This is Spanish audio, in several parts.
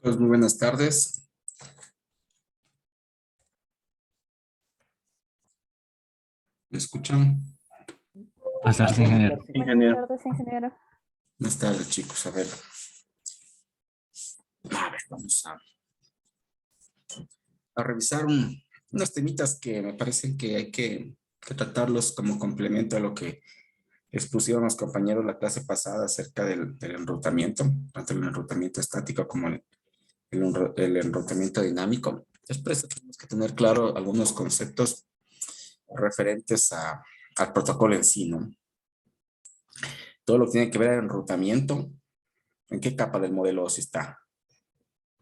Pues muy buenas tardes. ¿Me escuchan? Buenas tardes, ingeniero. Buenas tardes, ingeniero. Buenas tardes, chicos. A ver, vamos a revisar unos temitas que me parecen que hay que tratarlos como complemento a lo que expusieron los compañeros la clase pasada acerca del enrutamiento, tanto el enrutamiento estático como el enrutamiento dinámico. Después tenemos que tener claro algunos conceptos referentes al protocolo en sí, ¿no? Todo lo que tiene que ver el enrutamiento, ¿en qué capa del modelo OSI está?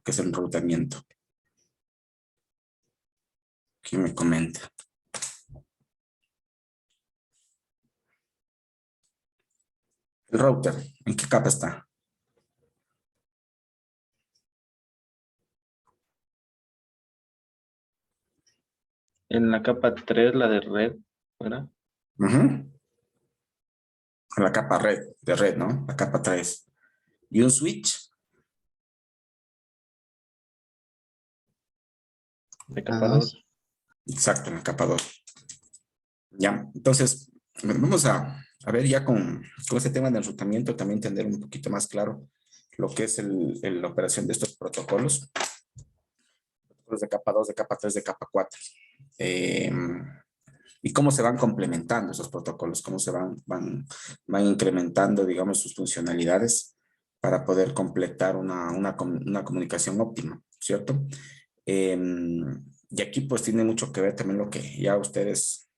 ¿Qué es el enrutamiento? ¿Quién me comenta? El router, ¿en qué capa está? En la capa 3, la de red, ¿verdad? La capa de red, ¿no? La capa 3. ¿Y un switch? De capa 2. Exacto, en la capa 2. Ya, entonces, vamos a ver ya con este tema del enrutamiento, también tener un poquito más claro lo que es la operación de estos protocolos. Protocolos de capa 2, de capa 3, de capa 4. Y cómo se van complementando esos protocolos, cómo se van incrementando, digamos, sus funcionalidades para poder completar una comunicación óptima, ¿cierto? Y aquí pues tiene mucho que ver también lo que ya ustedes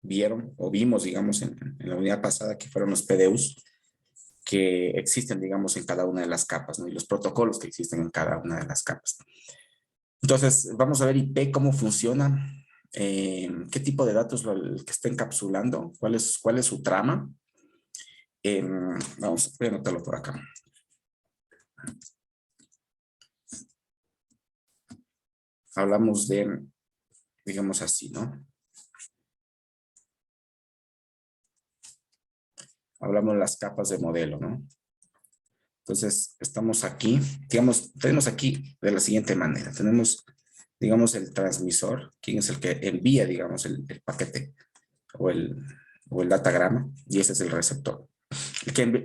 vieron o vimos, digamos, en la unidad pasada, que fueron los PDUs que existen, digamos, en cada una de las capas, ¿no? Y los protocolos que existen en cada una de las capas. Entonces, vamos a ver IP, cómo funciona, qué tipo de datos el que está encapsulando, cuál es su trama. Voy a anotarlo por acá. Hablamos de, digamos así, ¿no? Hablamos de las capas de modelo, ¿no? Entonces, estamos aquí, digamos, tenemos aquí de la siguiente manera. Tenemos, digamos, el transmisor, quien es el que envía, digamos, el paquete o el datagrama, y ese es el receptor.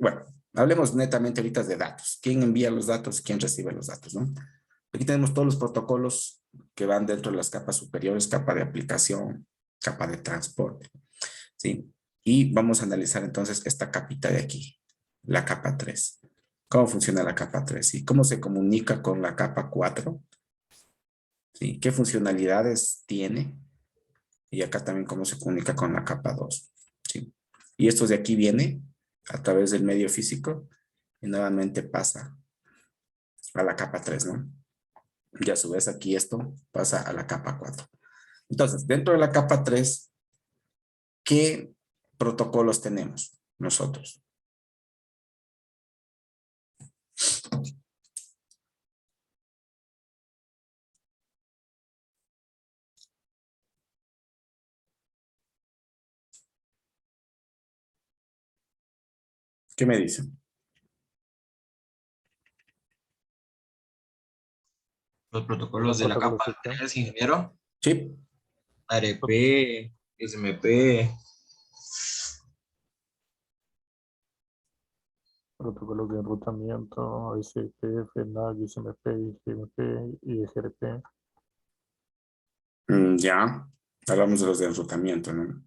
Bueno, hablemos netamente ahorita de datos. ¿Quién envía los datos? ¿Quién recibe los datos, no? Aquí tenemos todos los protocolos que van dentro de las capas superiores, capa de aplicación, capa de transporte, ¿sí? Y vamos a analizar entonces esta capita de aquí, la capa 3. ¿Cómo funciona la capa 3? ¿Sí? ¿Cómo se comunica con la capa 4? ¿Sí? ¿Qué funcionalidades tiene? Y acá también cómo se comunica con la capa 2. ¿Sí? Y esto de aquí viene a través del medio físico y nuevamente pasa a la capa 3, ¿no? Y a su vez aquí esto pasa a la capa 4. Entonces, dentro de la capa 3, ¿qué protocolos tenemos nosotros? ¿Qué me dicen? Los protocolos de la capa 3, ingeniero. Sí. ARP, SMP. Protocolos de enrutamiento, SPF, FNAC, SMP, GMP y EGRP. Ya. Hablamos de los de enrutamiento, ¿no?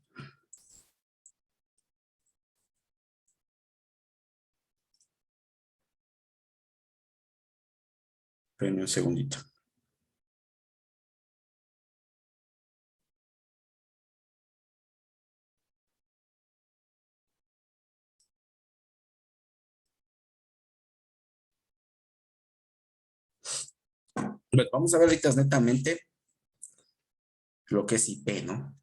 Espérenme un segundito. Bueno, vamos a ver ahorita netamente lo que es IP, ¿no?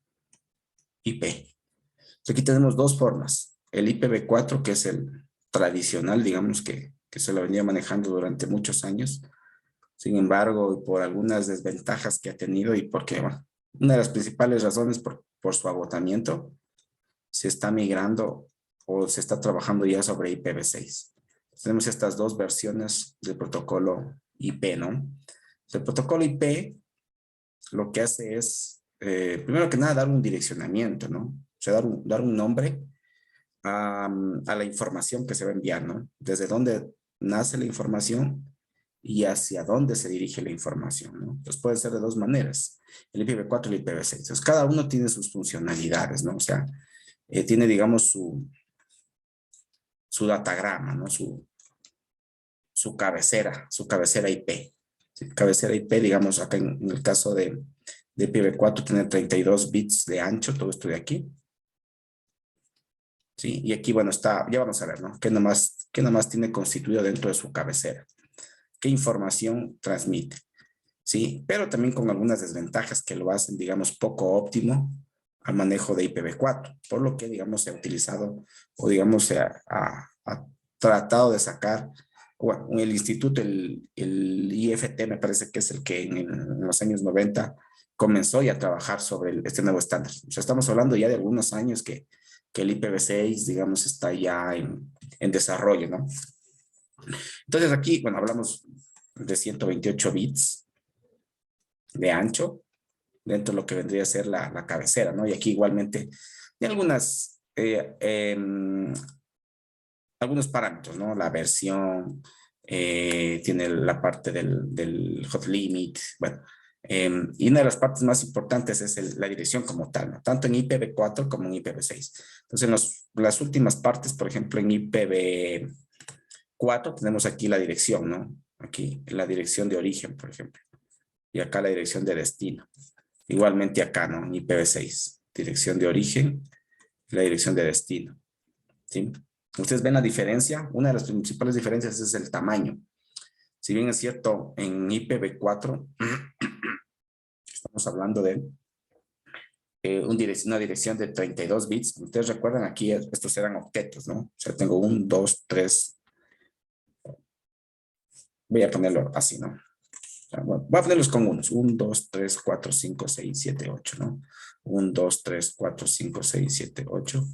IP. Entonces, aquí tenemos dos formas. El IPv4, que es el tradicional, digamos, que se lo venía manejando durante muchos años. Sin embargo, por algunas desventajas que ha tenido y porque, bueno, una de las principales razones por su agotamiento, se está migrando o se está trabajando ya sobre IPv6. Tenemos estas dos versiones del protocolo IP, ¿no? El protocolo IP lo que hace es, primero que nada, dar un direccionamiento, ¿no? O sea, dar un nombre a la información que se va a enviar, ¿no? Desde dónde nace la información y hacia dónde se dirige la información, ¿no? Entonces puede ser de dos maneras, el IPv4 y el IPv6. Entonces cada uno tiene sus funcionalidades, ¿no? O sea, tiene, digamos, su datagrama, ¿no? Su cabecera IP. ¿Sí? Cabecera IP, digamos, acá en el caso de IPv4 tiene 32 bits de ancho, todo esto de aquí. ¿Sí? Y aquí, bueno, está, ya vamos a ver, ¿no? ¿Qué nomás tiene constituido dentro de su cabecera? ¿Qué información transmite? ¿Sí? Pero también con algunas desventajas que lo hacen, digamos, poco óptimo al manejo de IPv4, por lo que, digamos, se ha utilizado o, digamos, se ha tratado de sacar, bueno, el instituto, el IFT, me parece que es el que en los años 90 comenzó ya a trabajar sobre este nuevo estándar. O sea, estamos hablando ya de algunos años que el IPv6, digamos, está ya en desarrollo, ¿no? Entonces aquí, bueno, hablamos de 128 bits de ancho dentro de lo que vendría a ser la cabecera, ¿no? Y aquí igualmente hay algunos parámetros, ¿no? La versión, tiene la parte del hot limit, bueno, y una de las partes más importantes es la dirección como tal, ¿no? Tanto en IPv4 como en IPv6. Entonces, las últimas partes, por ejemplo, en IPv4 tenemos aquí la dirección, ¿no? Aquí la dirección de origen, por ejemplo. Y acá la dirección de destino. Igualmente acá, ¿no? En IPv6, dirección de origen, la dirección de destino. ¿Sí? Ustedes ven la diferencia. Una de las principales diferencias es el tamaño. Si bien es cierto, en IPv4 estamos hablando de una dirección de 32 bits. Ustedes recuerdan aquí, estos eran octetos, ¿no? O sea, tengo 1, 2, 3. Voy a ponerlo así, ¿no? Bueno, voy a ponerlos con unos. 1, 2, 3, 4, 5, 6, 7, 8, ¿no? 1, 2, 3, 4, 5, 6, 7, 8.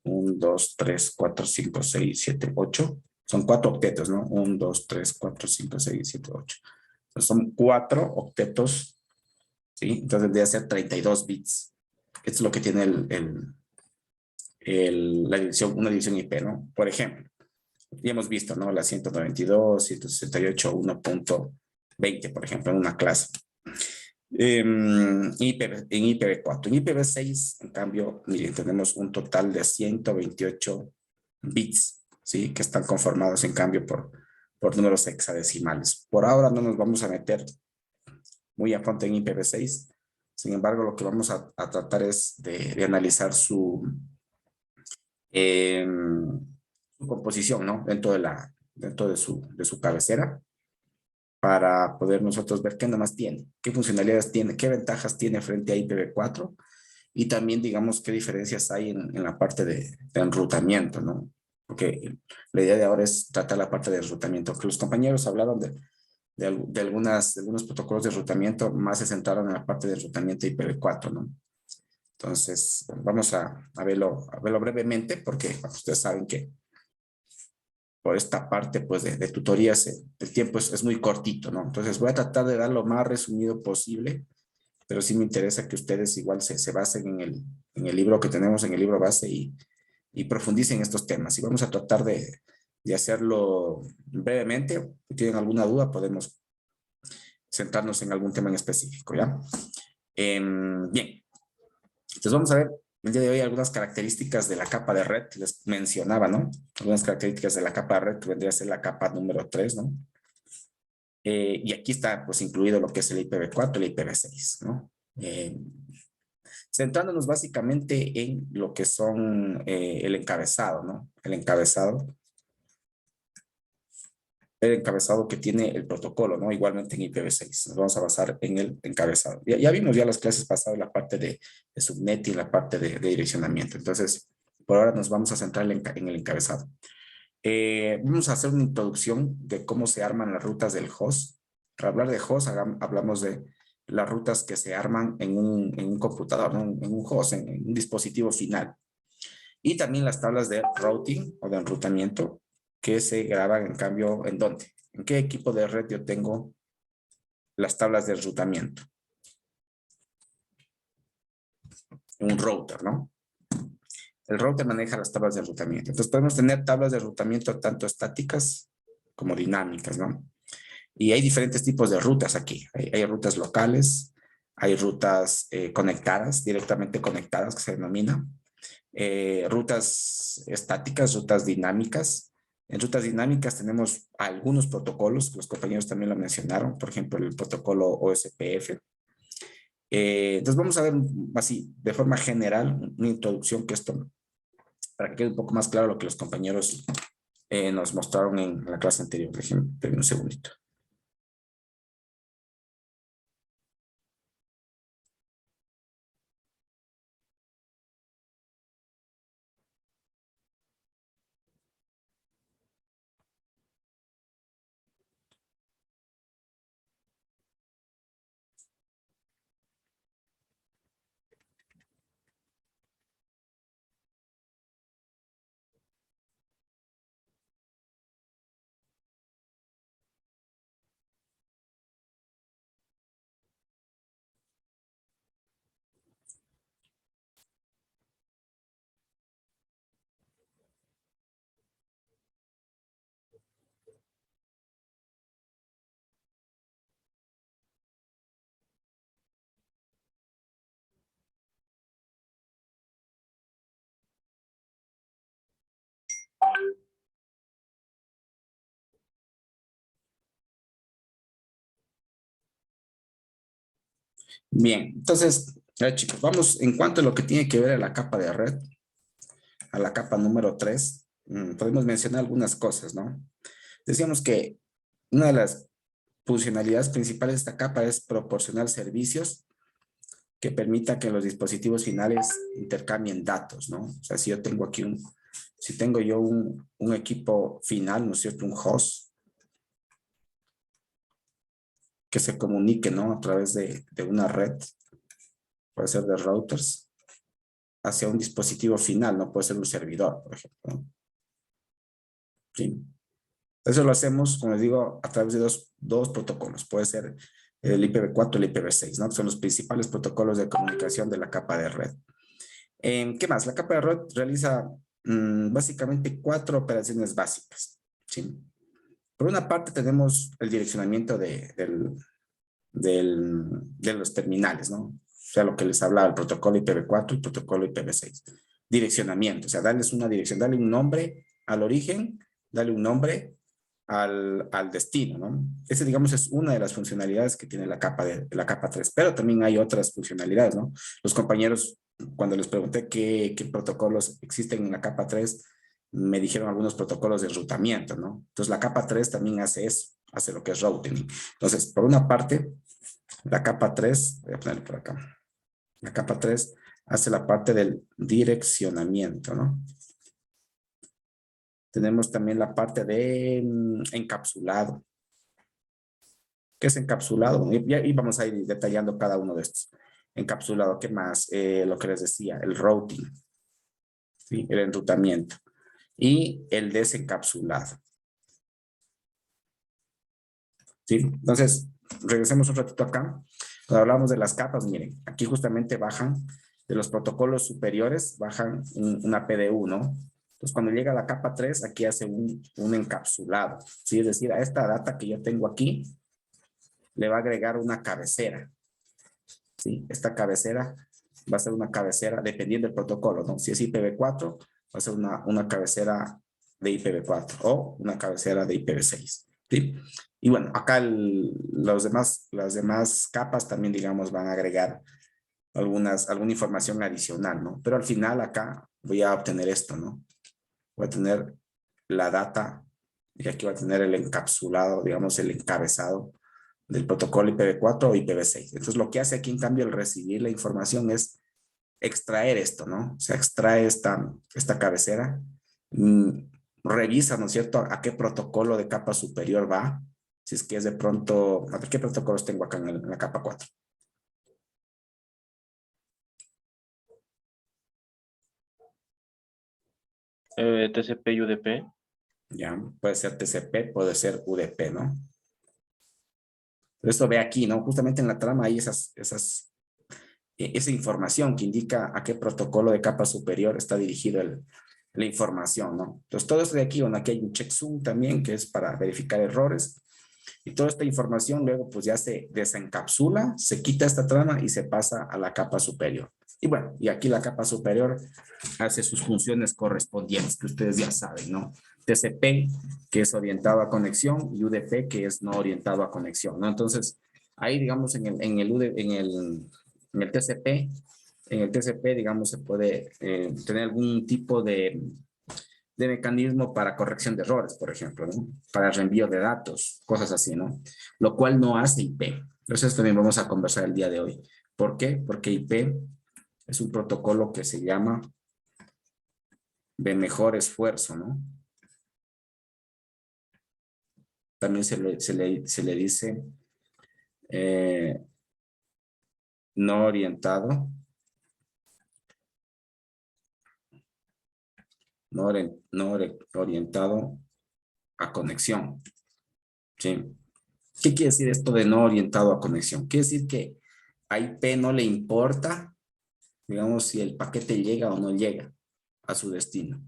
1, 2, 3, 4, 5, 6, 7, 8. Son 4 octetos, ¿no? 1, 2, 3, 4, 5, 6, 7, 8. Entonces son 4 octetos, ¿sí? Entonces debe ser 32 bits. Esto es lo que tiene la dirección, una dirección IP, ¿no? Por ejemplo, ya hemos visto, ¿no? La 192, 168, 1.20, por ejemplo, en una clase. En IPv4. En IPv6, en cambio, miren, tenemos un total de 128 bits, ¿sí? Que están conformados, en cambio, por números hexadecimales. Por ahora no nos vamos a meter muy a fondo en IPv6. Sin embargo, lo que vamos a tratar es de analizar su composición, ¿no? Dentro de su cabecera, para poder nosotros ver qué nada más tiene, qué funcionalidades tiene, qué ventajas tiene frente a IPv4 y también, digamos, qué diferencias hay en la parte de enrutamiento, ¿no? Porque la idea de ahora es tratar la parte de enrutamiento, que los compañeros hablaron de algunos protocolos de enrutamiento, más se centraron en la parte de enrutamiento IPv4, ¿no? Entonces, vamos a verlo brevemente, porque ustedes saben que por esta parte, pues, de tutorías, el tiempo es muy cortito, ¿no? Entonces, voy a tratar de dar lo más resumido posible, pero sí me interesa que ustedes igual se basen en el libro que tenemos, en el libro base, y profundicen estos temas. Y vamos a tratar de hacerlo brevemente. Si tienen alguna duda, podemos centrarnos en algún tema en específico, ¿ya? Bien. Entonces, vamos a ver el día de hoy algunas características de la capa de red. Les mencionaba, ¿no? Algunas características de la capa de red, que vendría a ser la capa número 3, ¿no? Y aquí está, pues, incluido lo que es el IPv4 y el IPv6, ¿no? Centrándonos básicamente en lo que son el encabezado, ¿no? El encabezado que tiene el protocolo, ¿no? Igualmente en IPv6. Nos vamos a basar en el encabezado. Ya vimos las clases pasadas la parte de subnet y la parte de direccionamiento. Entonces, por ahora nos vamos a centrar en el encabezado. Vamos a hacer una introducción de cómo se arman las rutas del host. Para hablar de host, hablamos de las rutas que se arman en un computador, ¿no? En un host, en un dispositivo final. Y también las tablas de routing o de enrutamiento, que se graban, en cambio, ¿en dónde? ¿En qué equipo de red yo tengo las tablas de enrutamiento? Un router, ¿no? El router maneja las tablas de enrutamiento. Entonces podemos tener tablas de enrutamiento tanto estáticas como dinámicas, ¿no? Y hay diferentes tipos de rutas aquí. Hay rutas locales, hay rutas conectadas, directamente conectadas, que se denomina. Rutas estáticas, rutas dinámicas. En rutas dinámicas tenemos algunos protocolos, los compañeros también lo mencionaron, por ejemplo, el protocolo OSPF. Entonces vamos a ver así, de forma general, una introducción que esto, para que quede un poco más claro lo que los compañeros nos mostraron en la clase anterior. Déjenme un segundito. Bien, entonces, chicos, vamos en cuanto a lo que tiene que ver a la capa de red, a la capa número 3, podemos mencionar algunas cosas, ¿no? Decíamos que una de las funcionalidades principales de esta capa es proporcionar servicios que permita que los dispositivos finales intercambien datos, ¿no? O sea, si yo tengo aquí si tengo yo un equipo final, ¿no es cierto? Un host que se comunique, ¿no? A través de una red, puede ser de routers, hacia un dispositivo final, no puede ser un servidor, por ejemplo, ¿no? Sí. Eso lo hacemos, como les digo, a través de dos protocolos. Puede ser el IPv4 y el IPv6, ¿no? Que son los principales protocolos de comunicación de la capa de red. ¿Qué más? La capa de red realiza básicamente 4 operaciones básicas, ¿sí? Por una parte tenemos el direccionamiento de los terminales, ¿no? O sea, lo que les hablaba, el protocolo IPv4 y el protocolo IPv6. Direccionamiento, o sea, darles una dirección, darle un nombre al origen, darle un nombre al destino, ¿no? Ese, digamos, es una de las funcionalidades que tiene la capa 3, pero también hay otras funcionalidades, ¿no? Los compañeros, cuando les pregunté qué protocolos existen en la capa 3, me dijeron algunos protocolos de enrutamiento, ¿no? Entonces, la capa 3 también hace eso, hace lo que es routing. Entonces, por una parte, la capa 3, voy a ponerlo por acá, la capa 3 hace la parte del direccionamiento, ¿no? Tenemos también la parte de encapsulado. ¿Qué es encapsulado? Y vamos a ir detallando cada uno de estos. Encapsulado, ¿qué más? Lo que les decía, el routing, ¿sí? El enrutamiento y el desencapsulado. ¿Sí? Entonces, regresemos un ratito acá. Cuando hablamos de las capas, miren, aquí justamente bajan de los protocolos superiores, bajan una PDU, ¿no? Entonces, cuando llega a la capa 3, aquí hace un encapsulado, ¿sí? Es decir, a esta data que yo tengo aquí, le va a agregar una cabecera, ¿sí? Esta cabecera va a ser una cabecera, dependiendo del protocolo, ¿no? Si es IPv4, va a ser una cabecera de IPv4 o una cabecera de IPv6, ¿sí? Y bueno, acá las demás capas también, digamos, van a agregar alguna información adicional, ¿no? Pero al final acá voy a obtener esto, ¿no? Voy a tener la data y aquí voy a tener el encapsulado, digamos, el encabezado del protocolo IPv4 o IPv6. Entonces, lo que hace aquí, en cambio, el recibir la información es extraer esto, ¿no? O sea, extrae esta cabecera, revisa, ¿no es cierto?, a qué protocolo de capa superior va, si es que es de pronto, a ver, ¿qué protocolos tengo acá en la capa 4? TCP y UDP. Ya, puede ser TCP, puede ser UDP, ¿no? Pero esto ve aquí, ¿no? Justamente en la trama hay esa información que indica a qué protocolo de capa superior está dirigido la información, ¿no? Entonces, todo esto de aquí, bueno, aquí hay un checksum también, que es para verificar errores. Y toda esta información luego pues ya se desencapsula, se quita esta trama y se pasa a la capa superior. Y bueno, y aquí la capa superior hace sus funciones correspondientes, que ustedes ya saben, ¿no? TCP, que es orientado a conexión, y UDP, que es no orientado a conexión, ¿no? Entonces, ahí, digamos, en el TCP, digamos, se puede tener algún tipo de mecanismo para corrección de errores, por ejemplo, ¿no? Para reenvío de datos, cosas así, ¿no? Lo cual no hace IP. Entonces también vamos a conversar el día de hoy. ¿Por qué? Porque IP es un protocolo que se llama de mejor esfuerzo, ¿no? También se le dice no orientado, no orientado a conexión, ¿sí? ¿Qué quiere decir esto de no orientado a conexión? Quiere decir que a IP no le importa, digamos, si el paquete llega o no llega a su destino.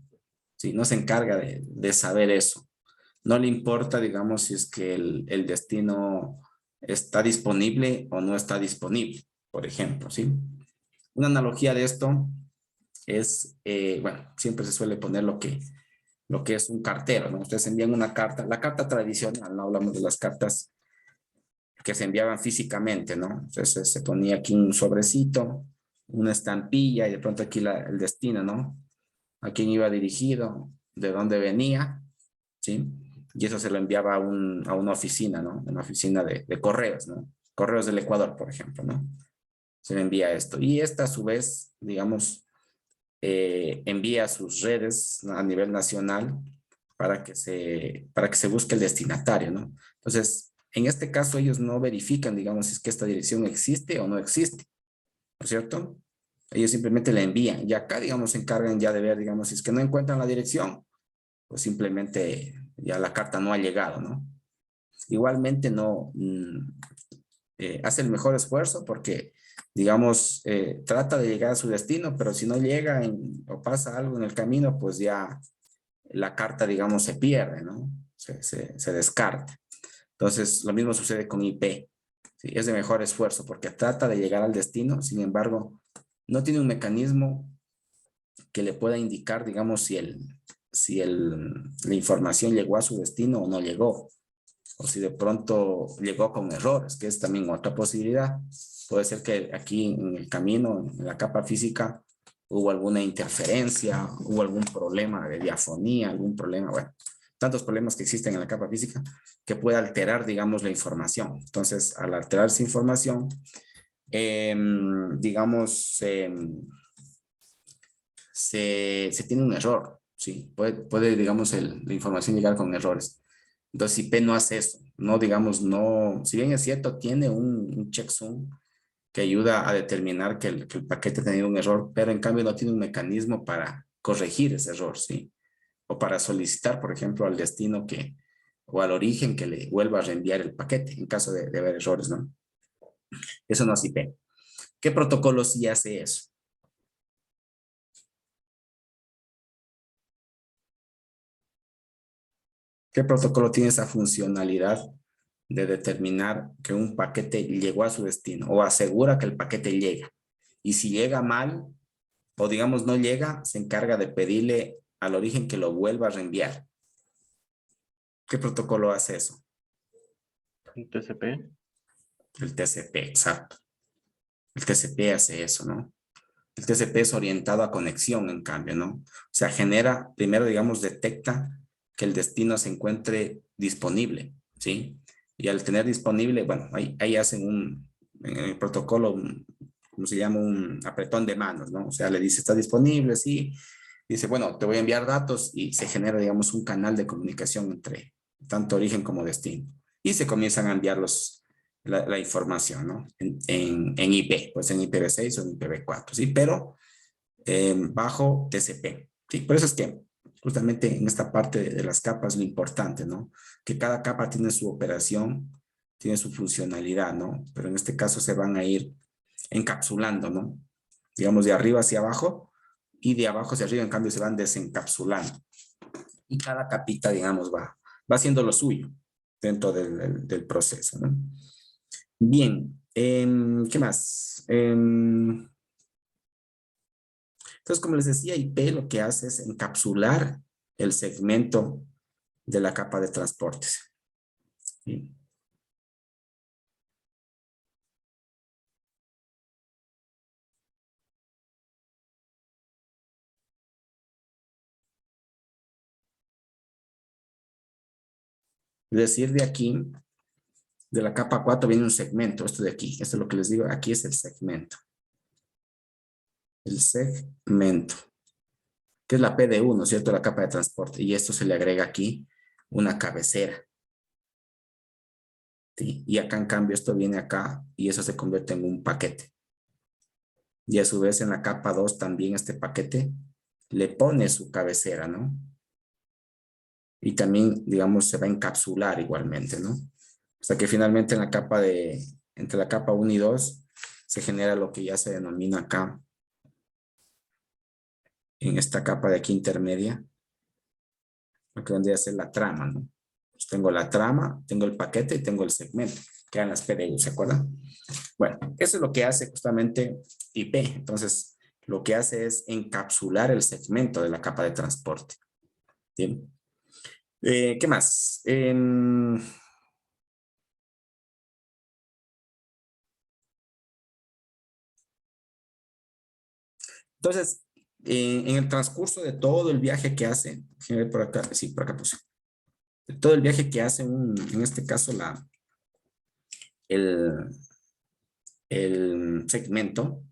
Sí, no se encarga de saber eso. No le importa, digamos, si es que el destino está disponible o no está disponible, por ejemplo, ¿sí? Una analogía de esto es, bueno, siempre se suele poner lo que es un cartero, ¿no? Ustedes envían una carta, la carta tradicional, no hablamos de las cartas que se enviaban físicamente, ¿no? Entonces se ponía aquí un sobrecito, una estampilla y de pronto aquí el destino, ¿no? A quién iba dirigido, de dónde venía, ¿sí? Y eso se lo enviaba a una oficina, ¿no? Una oficina de correos, ¿no? Correos del Ecuador, por ejemplo, ¿no? Se le envía esto. Y esta, a su vez, digamos, envía a sus redes, ¿no? A nivel nacional para que se busque el destinatario, ¿no? Entonces, en este caso, ellos no verifican, digamos, si es que esta dirección existe o no existe, ¿no es cierto? Ellos simplemente la envían. Y acá, digamos, se encargan ya de ver, digamos, si es que no encuentran la dirección, pues simplemente ya la carta no ha llegado, ¿no? Igualmente no hace el mejor esfuerzo porque, digamos, trata de llegar a su destino, pero si no llega o pasa algo en el camino, pues ya la carta, digamos, se pierde, ¿no? Se descarta. Entonces, lo mismo sucede con IP. ¿Sí? Es de mejor esfuerzo porque trata de llegar al destino, sin embargo, no tiene un mecanismo que le pueda indicar, digamos, la información llegó a su destino o no llegó, o si de pronto llegó con errores, que es también otra posibilidad. Puede ser que aquí en el camino, en la capa física, hubo alguna interferencia, hubo algún problema de diafonía, algún problema, bueno, tantos problemas que existen en la capa física que puede alterar, digamos, la información. Entonces, al alterar esa información, digamos, se tiene un error, ¿sí? Puede digamos, la información llegar con errores. Entonces, IP no hace eso, no, digamos, no, si bien es cierto, tiene un checksum que ayuda a determinar que el paquete ha tenido un error, pero en cambio no tiene un mecanismo para corregir ese error, ¿sí? O para solicitar, por ejemplo, al destino o al origen que le vuelva a reenviar el paquete en caso de haber errores, ¿no? Eso no es IP. ¿Qué protocolo sí hace eso? ¿Qué protocolo tiene esa funcionalidad de determinar que un paquete llegó a su destino o asegura que el paquete llega? Y si llega mal o digamos no llega, se encarga de pedirle al origen que lo vuelva a reenviar. ¿Qué protocolo hace eso? El TCP. El TCP, exacto. El TCP hace eso, ¿no? El TCP es orientado a conexión, en cambio, ¿no? O sea, genera, primero, digamos, detecta que el destino se encuentre disponible, ¿sí? Y al tener disponible, bueno, ahí hacen en el protocolo, ¿cómo se llama? Un apretón de manos, ¿no? O sea, le dice, ¿está disponible? Sí. Dice, bueno, te voy a enviar datos y se genera, digamos, un canal de comunicación entre tanto origen como destino. Y se comienzan a enviar la información, ¿no? En IP, pues en IPv6 o en IPv4, ¿sí? Pero bajo TCP, ¿sí? Por eso es que justamente en esta parte de las capas lo importante, ¿no? Que cada capa tiene su operación, tiene su funcionalidad, ¿no? Pero en este caso se van a ir encapsulando, ¿no? Digamos de arriba hacia abajo y de abajo hacia arriba, en cambio, se van desencapsulando. Y cada capita, digamos, va haciendo lo suyo dentro del proceso, ¿no? Bien, ¿qué más? Entonces, como les decía, IP lo que hace es encapsular el segmento de la capa de transportes. ¿Sí? Es decir, de aquí, de la capa 4 viene un segmento, esto de aquí, esto es lo que les digo, aquí es el segmento. El segmento, que es la PD1, ¿cierto? La capa de transporte. Y esto se le agrega aquí una cabecera. ¿Sí? Y acá en cambio esto viene acá y eso se convierte en un paquete. Y a su vez en la capa 2 también este paquete le pone su cabecera, ¿no? Y también, digamos, se va a encapsular igualmente, ¿no? Hasta que finalmente en la capa entre la capa 1 y 2 se genera lo que ya se denomina acá, en esta capa de aquí intermedia, lo que vendría a ser la trama, ¿no? Pues tengo la trama, tengo el paquete y tengo el segmento, que eran las PDU, ¿se acuerdan? Bueno, eso es lo que hace justamente IP. Entonces, lo que hace es encapsular el segmento de la capa de transporte. Bien. ¿Qué más? Entonces, en el transcurso de todo el viaje que hace, déjenme ver por acá, sí, por acá puse, de todo el viaje que hace, en este caso, el, el segmento,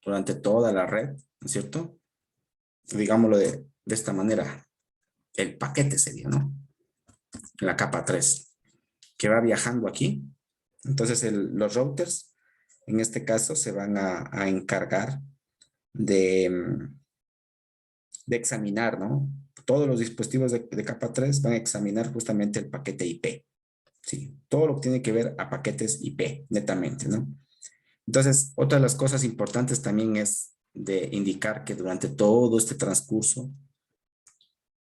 durante toda la red, ¿no es cierto? Digámoslo de esta manera, el paquete sería, ¿no? La capa 3 que va viajando aquí. Entonces, los routers, en este caso, se van a encargar de, de examinar, ¿no? Todos los dispositivos de capa 3 van a examinar justamente el paquete IP. Sí, todo lo que tiene que ver a paquetes IP, netamente, ¿no? Entonces, otra de las cosas importantes también es de indicar que durante todo este transcurso,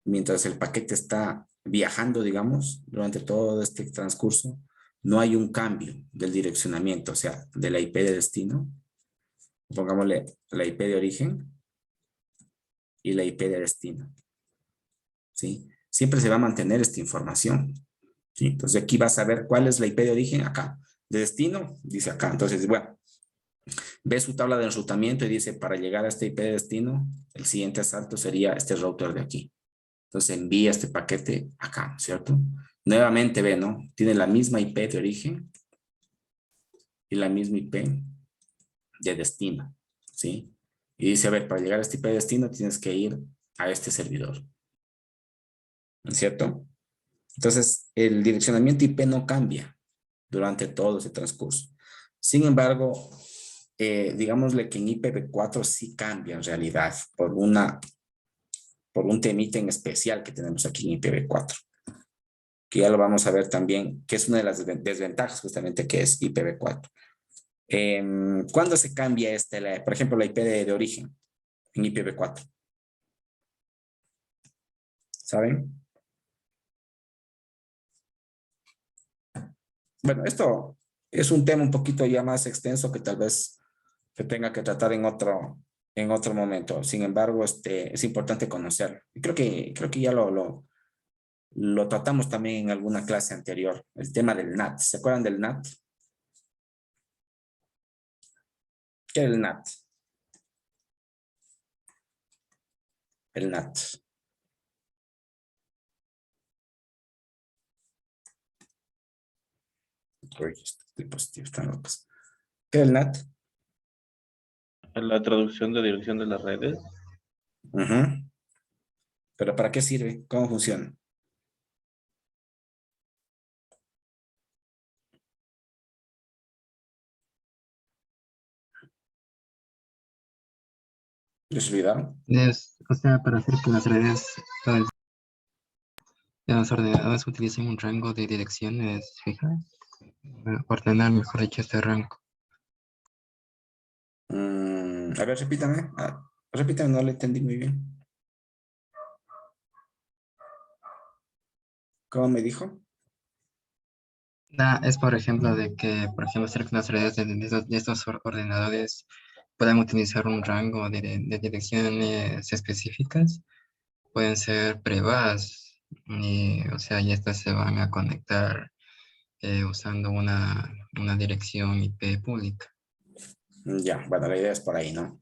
mientras el paquete está viajando, digamos, durante todo este transcurso, no hay un cambio del direccionamiento, o sea, de la IP de destino, pongámosle la IP de origen y la IP de destino, ¿sí? Siempre se va a mantener esta información, ¿sí? Entonces aquí vas a ver cuál es la IP de origen acá, de destino, dice acá. Entonces, bueno, ve su tabla de enrutamiento y dice, para llegar a este IP de destino, el siguiente salto sería este router de aquí. Entonces envía este paquete acá, ¿cierto? Nuevamente ve, ¿no? Tiene la misma IP de origen y la misma IP de destino, ¿sí? Y dice, a ver, para llegar a este IP de destino tienes que ir a este servidor, ¿no es cierto? Entonces, el direccionamiento IP no cambia durante todo ese transcurso. Sin embargo, digámosle que en IPv4 sí cambia en realidad por un temita en especial que tenemos aquí en IPv4, que ya lo vamos a ver también, que es una de las desventajas justamente que es IPv4. ¿Cuándo se cambia por ejemplo, la IP de origen en IPv4? ¿Saben? Bueno, esto es un tema un poquito ya más extenso que tal vez se tenga que tratar en otro momento. Sin embargo, es importante conocerlo. Y creo que ya lo tratamos también en alguna clase anterior, el tema del NAT. ¿Se acuerdan del NAT? ¿Qué es el NAT? El NAT. Uy, estos dispositivos están locos. ¿Qué es el NAT? La traducción de dirección de las redes. Ujú. ¿Pero para qué sirve? ¿Cómo funciona? ¿Ya se olvidaron? O sea, para hacer que las redes de los ordenadores utilicen un rango de direcciones fijas, ordenar, mejor dicho, este rango. A ver, repítame. Repítame, no lo entendí muy bien. ¿Cómo me dijo? Es por ejemplo de que, por ejemplo, hacer que las redes de estos ordenadores puedan utilizar un rango de direcciones específicas, pueden ser privadas, y, o sea, y estas se van a conectar usando una dirección IP pública. Ya, bueno, la idea es por ahí, ¿no?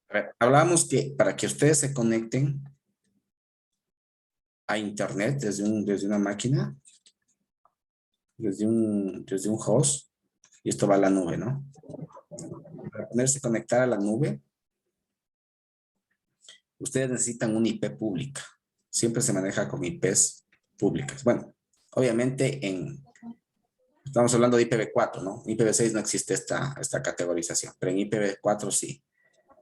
A ver, hablábamos que para que ustedes se conecten a internet desde una máquina, desde un host, y esto va a la nube, ¿no? Para poderse conectar a la nube, ustedes necesitan una IP pública. Siempre se maneja con IPs públicas. Bueno, obviamente estamos hablando de IPv4, ¿no? IPv6 no existe esta categorización, pero en IPv4 sí.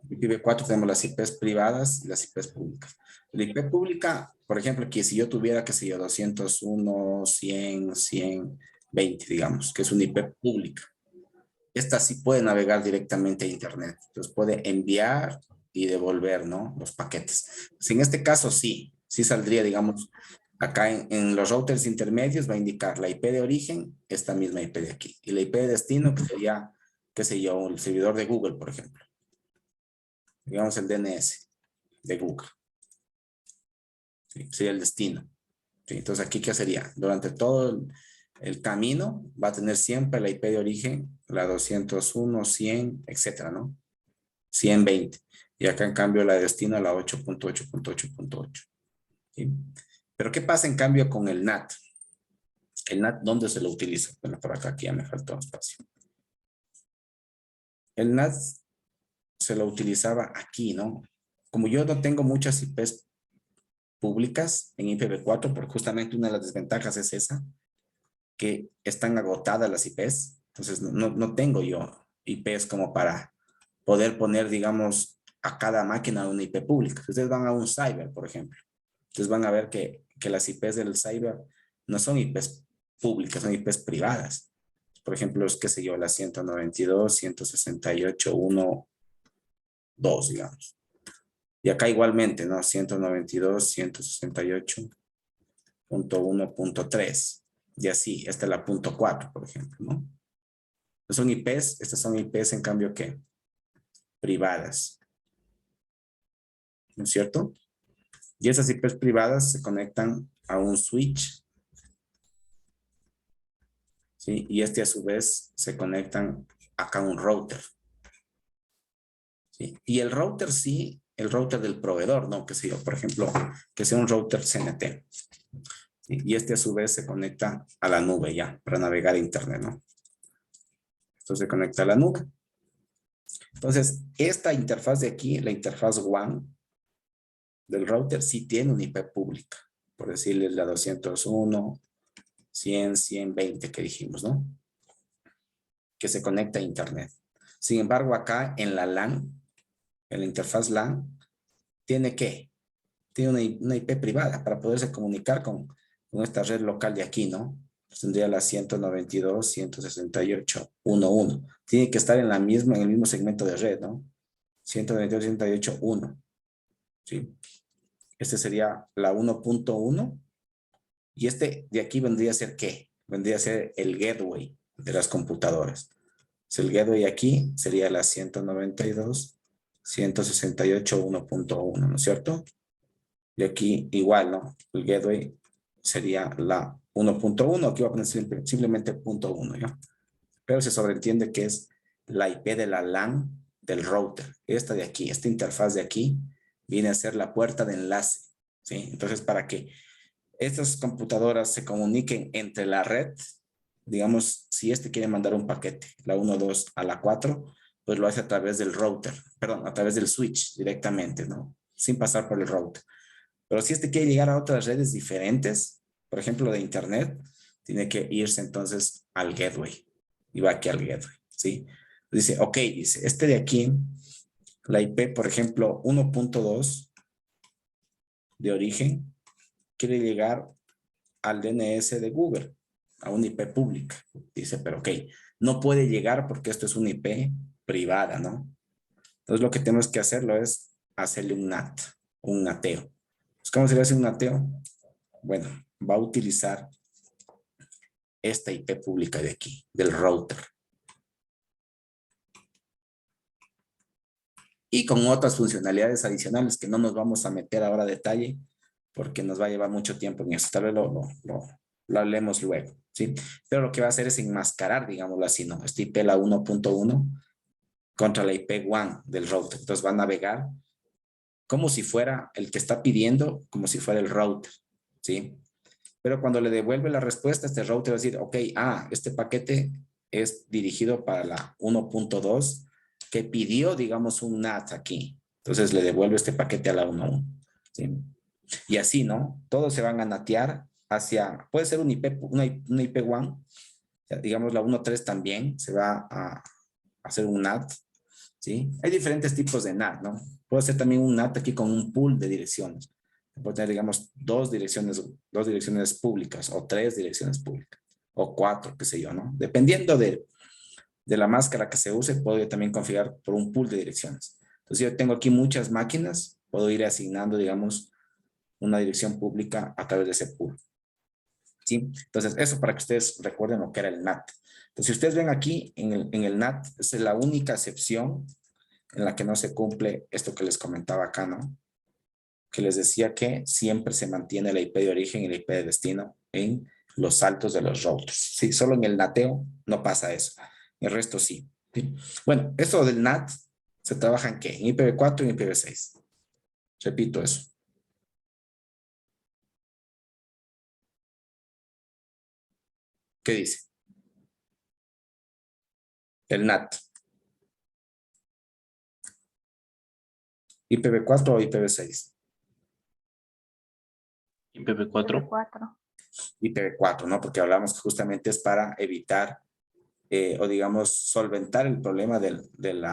En IPv4 tenemos las IPs privadas y las IPs públicas. La IP pública, por ejemplo, que si yo tuviera, qué sé yo, 201, 100, 120, digamos, que es una IP pública. Esta sí puede navegar directamente a Internet. Entonces puede enviar y devolver, ¿no? Los paquetes. Pues en este caso sí saldría, digamos, acá en los routers intermedios va a indicar la IP de origen, esta misma IP de aquí. Y la IP de destino, que sería, qué sé yo, el servidor de Google, por ejemplo. Digamos el DNS de Google. Sí, sería el destino. Sí, entonces aquí, ¿qué sería? Durante todo el camino va a tener siempre la IP de origen, la 201, 100, etcétera, ¿no? 120. Y acá en cambio la de destino, la 8.8.8.8. ¿Sí? Pero ¿qué pasa en cambio con el NAT? ¿El NAT dónde se lo utiliza? Bueno, por acá aquí ya me faltó espacio. El NAT se lo utilizaba aquí, ¿no? Como yo no tengo muchas IPs públicas en IPv4, porque justamente una de las desventajas es esa, que están agotadas las IPs, entonces no tengo yo IPs como para poder poner, digamos, a cada máquina una IP pública. Ustedes van a un cyber, por ejemplo, entonces van a ver que las IPs del cyber no son IPs públicas, son IPs privadas. Por ejemplo, es, qué sé yo, la 192, 168.1.2, digamos. Y acá igualmente, ¿no? 192, 168.1.3. Y así, esta es la punto 4, por ejemplo, ¿no? Son IPs, estas son IPs en cambio que privadas, ¿no es cierto? Y esas IPs privadas se conectan a un switch, ¿sí? Y a su vez se conectan acá a un router, ¿sí? Y el router sí, el router del proveedor, ¿no? Que sea, por ejemplo, que sea un router CNT. ¿Sí? Y a su vez se conecta a la nube ya, para navegar a internet, ¿no? Esto se conecta a la nube. Entonces, esta interfaz de aquí, la interfaz WAN del router, sí tiene una IP pública. Por decirle la 201, 100, 120 que dijimos, ¿no? Que se conecta a internet. Sin embargo, acá en la LAN, en la interfaz LAN, tiene una IP privada para poderse comunicar con esta red local de aquí, ¿no? Pues tendría la 192.168.1.1. Tiene que estar en el mismo segmento de red, ¿no? 192.168.1. ¿Sí? Este sería la 1.1. Y este de aquí vendría a ser ¿qué? Vendría a ser el gateway de las computadoras. El gateway aquí sería la 192.168.1.1, ¿no es cierto? Y aquí igual, ¿no? El gateway sería la 1.1, aquí va a poner simplemente punto 1, ¿ya? Pero se sobreentiende que es la IP de la LAN del router. Esta de aquí, esta interfaz de aquí, viene a ser la puerta de enlace, ¿sí? Entonces, para que estas computadoras se comuniquen entre la red, digamos, si este quiere mandar un paquete, la 1.2 a la 4, pues lo hace a través del router, perdón, a través del switch directamente, ¿no? Sin pasar por el router. Pero si este quiere llegar a otras redes diferentes, por ejemplo, de internet, tiene que irse entonces al gateway. Y va aquí al gateway, ¿sí? Dice, ok, dice, este de aquí La IP, por ejemplo, 1.2 de origen quiere llegar al DNS de Google, a una IP pública. Dice, pero ok, no puede llegar porque esto es una IP privada, ¿no? Entonces lo que tenemos que hacerlo es hacerle un NAT, un nateo. Pues, ¿cómo se le hace un nateo? Bueno, va a utilizar esta IP pública de aquí, del router. Y con otras funcionalidades adicionales que no nos vamos a meter ahora a detalle, porque nos va a llevar mucho tiempo en eso. Tal vez lo hablemos luego, ¿sí? Pero lo que va a hacer es enmascarar, digámoslo así, ¿no? Esta IP, la 1.1, contra la IP WAN del router. Entonces va a navegar como si fuera el que está pidiendo, como si fuera el router, ¿sí? Pero cuando le devuelve la respuesta, este router va a decir, ok, este paquete es dirigido para la 1.2 que pidió, digamos, un NAT aquí. Entonces le devuelve este paquete a la 1.1. ¿Sí? Y así, ¿no? Todos se van a natear hacia, puede ser una IP WAN, digamos la 1.3 también se va a hacer un NAT, ¿sí? Hay diferentes tipos de NAT, ¿no? Puede ser también un NAT aquí con un pool de direcciones. Puede tener, digamos, dos direcciones públicas o 3 direcciones públicas o 4, qué sé yo, ¿no? Dependiendo de la máscara que se use, puedo yo también configurar por un pool de direcciones. Entonces, yo tengo aquí muchas máquinas, puedo ir asignando, digamos, una dirección pública a través de ese pool. ¿Sí? Entonces, eso para que ustedes recuerden lo que era el NAT. Entonces, si ustedes ven aquí en el NAT, es la única excepción en la que no se cumple esto que les comentaba acá, ¿no? Que les decía que siempre se mantiene la IP de origen y la IP de destino en los saltos de los routers. Sí, solo en el nateo no pasa eso. El resto sí. ¿Sí? Bueno, esto del NAT se trabaja en ¿qué? En IPv4 y en IPv6. Repito eso. ¿Qué dice? El NAT. IPv4 o IPv6. IPv4. IPv4, ¿no? Porque hablamos que justamente es para evitar o digamos solventar el problema del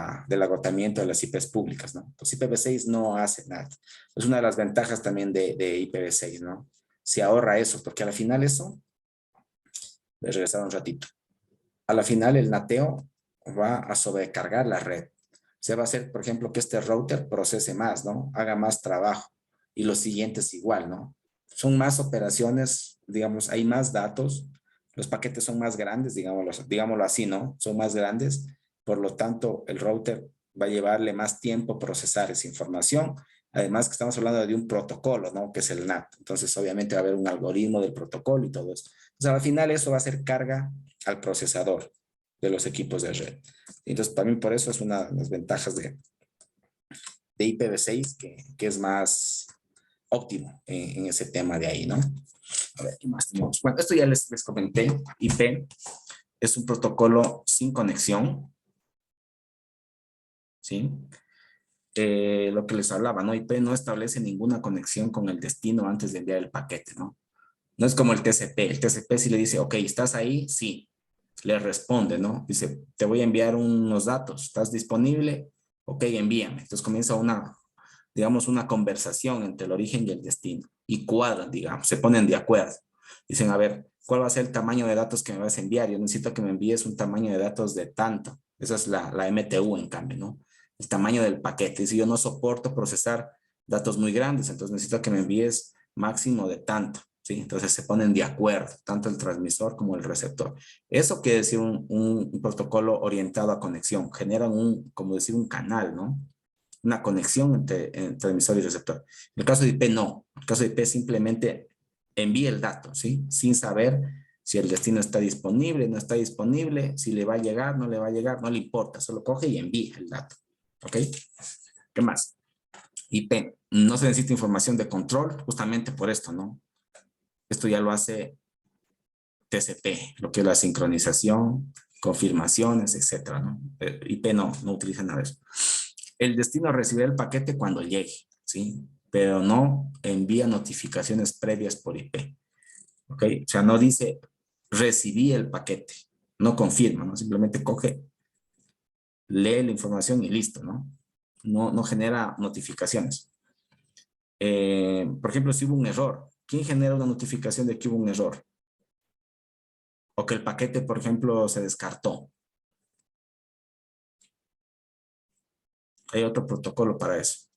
agotamiento de las IPs públicas, ¿no? Entonces IPv6 no hace nada. Es una de las ventajas también de IPv6, ¿no? Se ahorra eso, porque a la final eso, voy a regresar un ratito, a la final el nateo va a sobrecargar la red. Se va a hacer, por ejemplo, que este router procese más, ¿no? Haga más trabajo. Y los siguientes igual, ¿no? Son más operaciones, digamos, hay más datos, los paquetes son más grandes, digámoslo así, ¿no? Son más grandes, por lo tanto, el router va a llevarle más tiempo procesar esa información. Además que estamos hablando de un protocolo, ¿no? Que es el NAT. Entonces, obviamente va a haber un algoritmo del protocolo y todo eso. Entonces, al final eso va a ser carga al procesador de los equipos de red. Entonces, también por eso es una de las ventajas de IPv6 que es más óptimo en ese tema de ahí, ¿no? A ver, ¿qué más tenemos? Bueno, esto ya les comenté. IP es un protocolo sin conexión, ¿sí? Lo que les hablaba, ¿no? IP no establece ninguna conexión con el destino antes de enviar el paquete, ¿no? No es como el TCP. El TCP si le dice, ok, ¿estás ahí? Sí. Le responde, ¿no? Dice, te voy a enviar unos datos. ¿Estás disponible? Ok, envíame. Entonces comienza digamos, una conversación entre el origen y el destino. Y cuadran, digamos, se ponen de acuerdo. Dicen, a ver, ¿cuál va a ser el tamaño de datos que me vas a enviar? Yo necesito que me envíes un tamaño de datos de tanto. Esa es la MTU, en cambio, ¿no? El tamaño del paquete. Dice, yo no soporto procesar datos muy grandes, entonces necesito que me envíes máximo de tanto. ¿Sí? Entonces se ponen de acuerdo, tanto el transmisor como el receptor. Eso quiere decir un protocolo orientado a conexión. Generan como decir, un canal, ¿no? Una conexión entre transmisor y receptor. En el caso de IP, no. En el caso de IP simplemente envía el dato, ¿sí? Sin saber si el destino está disponible, no está disponible, si le va a llegar, no le va a llegar, no le importa. Solo coge y envía el dato. ¿Ok? ¿Qué más? IP. No se necesita información de control, justamente por esto, ¿no? Esto ya lo hace TCP, lo que es la sincronización, confirmaciones, etcétera, ¿no? IP no utiliza nada de eso. El destino recibirá el paquete cuando llegue, ¿sí? Pero no envía notificaciones previas por IP, ¿ok? O sea, no dice recibí el paquete, no confirma, ¿no? Simplemente coge, lee la información y listo, ¿no? no genera notificaciones. Por ejemplo, si hubo un error, ¿quién genera una notificación de que hubo un error? O que el paquete, por ejemplo, se descartó. Hay otro protocolo para eso.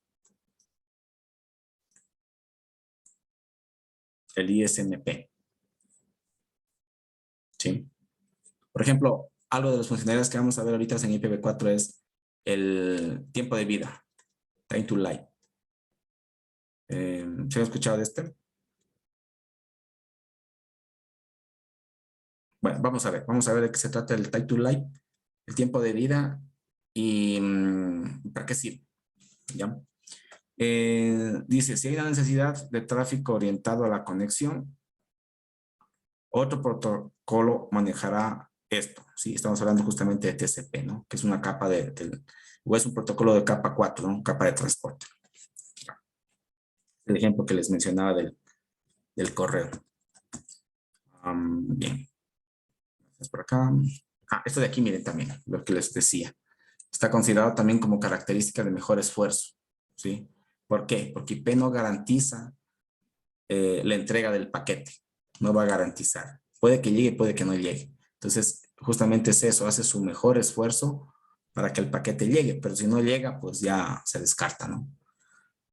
El ISMP. ¿Sí? Por ejemplo, algo de las funcionalidades que vamos a ver ahorita en IPv4 es el tiempo de vida. Time to life. ¿Se han escuchado de este? Bueno, vamos a ver de qué se trata el time to life, el tiempo de vida y para qué sirve. ¿Ya? Dice, si hay una necesidad de tráfico orientado a la conexión, otro protocolo manejará esto. ¿Sí? Estamos hablando justamente de TCP, ¿no? Que es una capa o es un protocolo de capa 4, ¿no? Capa de transporte. El ejemplo que les mencionaba del correo. Bien. Es por acá. Esto de aquí, miren también, lo que les decía. Está considerado también como característica de mejor esfuerzo. ¿Sí? ¿Por qué? Porque IP no garantiza la entrega del paquete. No va a garantizar. Puede que llegue, puede que no llegue. Entonces, justamente es eso, hace su mejor esfuerzo para que el paquete llegue, pero si no llega, pues ya se descarta, ¿no?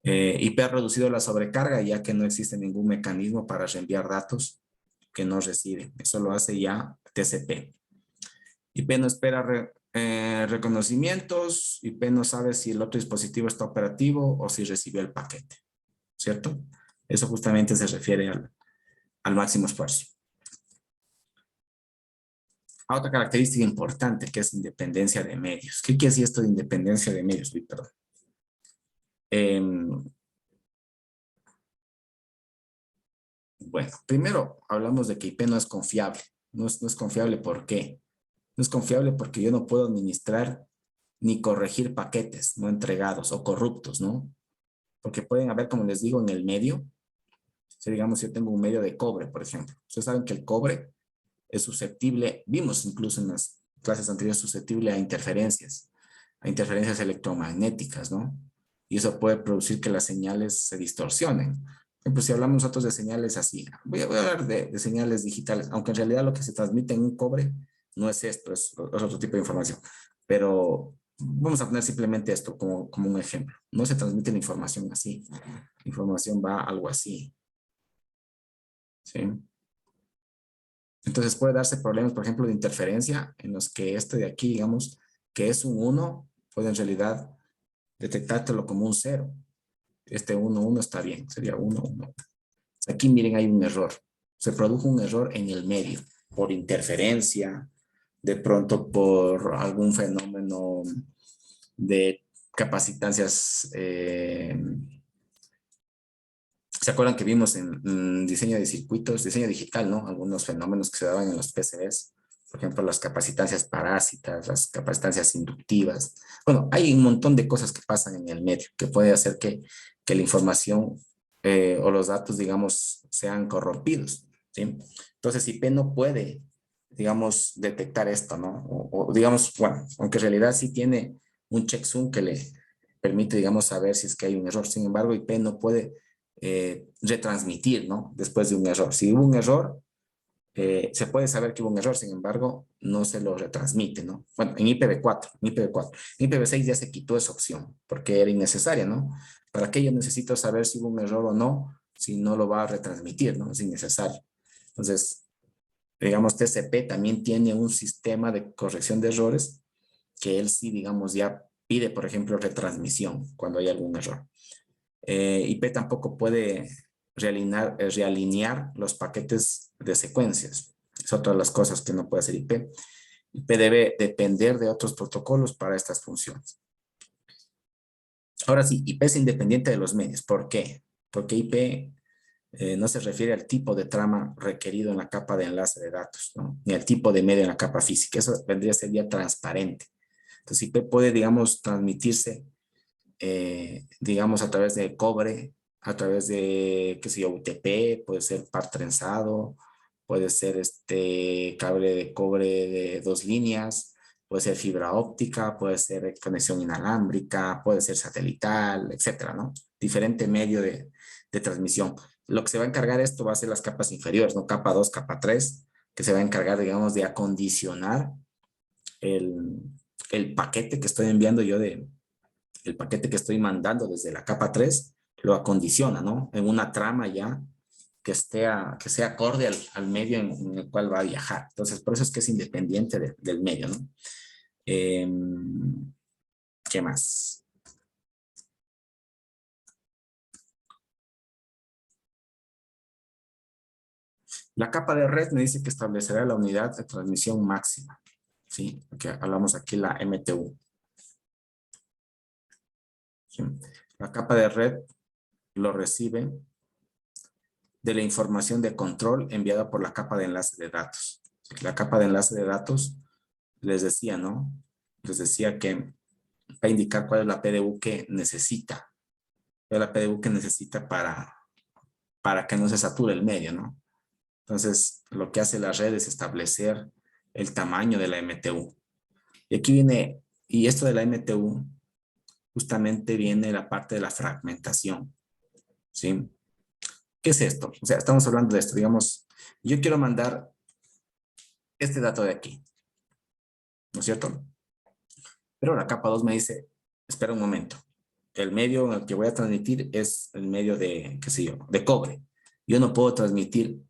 IP ha reducido la sobrecarga ya que no existe ningún mecanismo para reenviar datos que no recibe. Eso lo hace ya TCP. IP no espera reconocimientos, IP no sabe si el otro dispositivo está operativo o si recibió el paquete, ¿cierto? Eso justamente se refiere al máximo esfuerzo. Otra característica importante que es independencia de medios. ¿Qué quiere decir esto de independencia de medios, Víctor? Bueno, primero hablamos de que IP no es confiable. No es confiable, ¿por qué? No es confiable porque yo no puedo administrar ni corregir paquetes no entregados o corruptos, ¿no? Porque pueden haber, como les digo, en el medio. Si digamos, yo tengo un medio de cobre, por ejemplo. Ustedes saben que el cobre es susceptible, vimos incluso en las clases anteriores, susceptible a interferencias electromagnéticas, ¿no? Y eso puede producir que las señales se distorsionen. Por ejemplo, si hablamos nosotros de señales así, voy a hablar de señales digitales, aunque en realidad lo que se transmite en un cobre no es esto, es otro tipo de información. Pero vamos a poner simplemente esto como un ejemplo. No se transmite la información así. La información va algo así. ¿Sí? Entonces puede darse problemas, por ejemplo, de interferencia en los que este de aquí, digamos, que es un 1, puede en realidad detectártelo como un 0. Este 1, 1 está bien, sería 1, 1. Aquí miren, hay un error. Se produjo un error en el medio por interferencia, de pronto por algún fenómeno de capacitancias. ¿Se acuerdan que vimos en diseño de circuitos, diseño digital, ¿no? Algunos fenómenos que se daban en los PCBs, por ejemplo, las capacitancias parásitas, las capacitancias inductivas. Bueno, hay un montón de cosas que pasan en el medio que puede hacer que la información o los datos, digamos, sean corrompidos, ¿sí? Entonces, IP no puede, digamos, detectar esto, ¿no? O digamos, bueno, aunque en realidad sí tiene un checksum que le permite, digamos, saber si es que hay un error. Sin embargo, IP no puede retransmitir, ¿no? Después de un error. Si hubo un error, se puede saber que hubo un error, sin embargo, no se lo retransmite, ¿no? Bueno, en IPv4, en IPv6 ya se quitó esa opción porque era innecesaria, ¿no? ¿Para qué yo necesito saber si hubo un error o no, si no lo va a retransmitir, ¿no? Es innecesario. Entonces, digamos, TCP también tiene un sistema de corrección de errores que él sí, digamos, ya pide, por ejemplo, retransmisión cuando hay algún error. IP tampoco puede realinear los paquetes de secuencias. Es otra de las cosas que no puede hacer IP. IP debe depender de otros protocolos para estas funciones. Ahora sí, IP es independiente de los medios. ¿Por qué? Porque IP no se refiere al tipo de trama requerido en la capa de enlace de datos, ¿no? Ni al tipo de medio en la capa física. Eso vendría a ser ya transparente. Entonces, IP puede, digamos, transmitirse digamos, a través de cobre, a través de, qué sé yo, UTP, puede ser par trenzado, puede ser cable de cobre de 2 líneas, Puede ser fibra óptica, puede ser conexión inalámbrica, puede ser satelital, etcétera, ¿no? Diferente medio de transmisión. Lo que se va a encargar esto va a ser las capas inferiores, ¿no? Capa 2, capa 3, que se va a encargar, digamos, de acondicionar el paquete que estoy enviando yo el paquete que estoy mandando desde la capa 3, lo acondiciona, ¿no? En una trama ya que sea acorde al medio en el cual va a viajar. Entonces, por eso es que es independiente del medio, ¿no? ¿Qué más? La capa de red me dice que establecerá la unidad de transmisión máxima, ¿sí? Porque hablamos aquí la MTU. ¿Sí? La capa de red lo recibe de la información de control enviada por la capa de enlace de datos. La capa de enlace de datos, les decía, ¿no? Les decía que va a indicar cuál es la PDU que necesita. ¿Cuál es la PDU que necesita para que no se sature el medio, ¿no? Entonces, lo que hace la red es establecer el tamaño de la MTU. Y aquí viene, y esto de la MTU, justamente viene la parte de la fragmentación, ¿sí? ¿Qué es esto? O sea, estamos hablando de esto, digamos, yo quiero mandar este dato de aquí, ¿no es cierto? Pero la capa 2 me dice, espera un momento, el medio en el que voy a transmitir es el medio de, qué sé yo, de cobre. Yo no puedo transmitir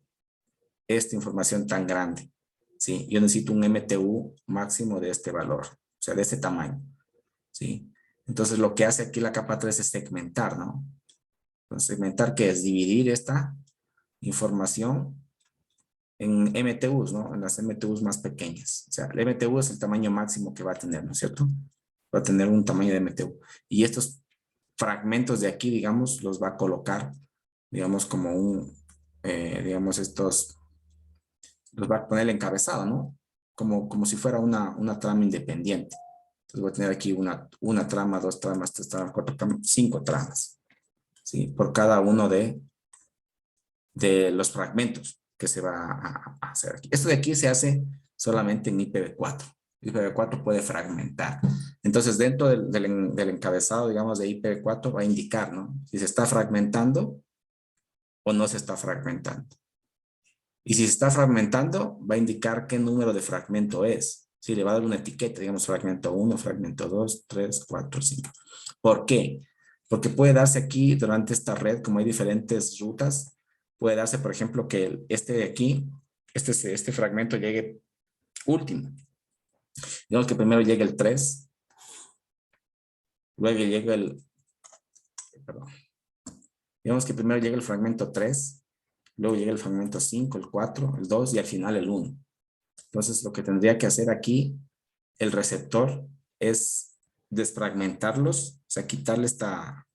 esta información tan grande, ¿sí? Yo necesito un MTU máximo de este valor, o sea, de este tamaño, ¿sí? Entonces, lo que hace aquí la capa 3 es segmentar, ¿no? Entonces, segmentar, ¿qué es? Dividir esta información en MTUs, ¿no? En las MTUs más pequeñas. O sea, el MTU es el tamaño máximo que va a tener, ¿no es cierto? Va a tener un tamaño de MTU. Y estos fragmentos de aquí, digamos, los va a colocar, digamos, como digamos, los va a poner el encabezado, ¿no? Como si fuera una trama independiente. Entonces voy a tener aquí una trama, 2 tramas, 3 tramas, 4 tramas, 5 tramas, ¿sí? Por cada uno de los fragmentos que se va a hacer aquí. Esto de aquí se hace solamente en IPv4. IPv4 puede fragmentar. Entonces, dentro del encabezado, digamos, de IPv4 va a indicar, ¿no? Si se está fragmentando o no se está fragmentando. Y si se está fragmentando, va a indicar qué número de fragmento es. Si le va a dar una etiqueta, digamos, fragmento 1, fragmento 2, 3, 4, 5. ¿Por qué? Porque puede darse aquí, durante esta red, como hay diferentes rutas, puede darse, por ejemplo, que este de aquí, este fragmento llegue último. Digamos que primero llegue el 3, luego llegue perdón. Digamos que primero llegue el fragmento 3, luego llega el fragmento 5, el 4, el 2 y al final el 1. Entonces, lo que tendría que hacer aquí el receptor es desfragmentarlos, o sea, quitarle esta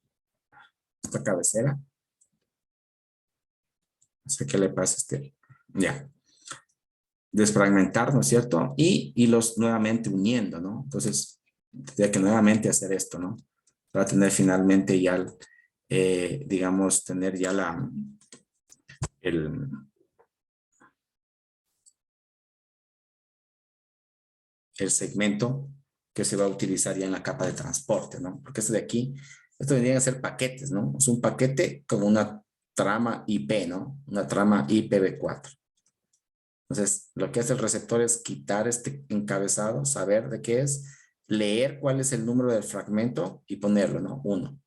cabecera. No sé qué le pasa a este. Ya. Desfragmentar, ¿no es cierto? Y los nuevamente uniendo, ¿no? Entonces, tendría que nuevamente hacer esto, ¿no? Para tener finalmente ya, digamos, tener ya el segmento que se va a utilizar ya en la capa de transporte, ¿no? Porque esto de aquí, esto vendrían a ser paquetes, ¿no? Es un paquete con una trama IP, ¿no? Una trama IPv4. Entonces, lo que hace el receptor es quitar este encabezado, saber de qué es, leer cuál es el número del fragmento y ponerlo, ¿no? 1.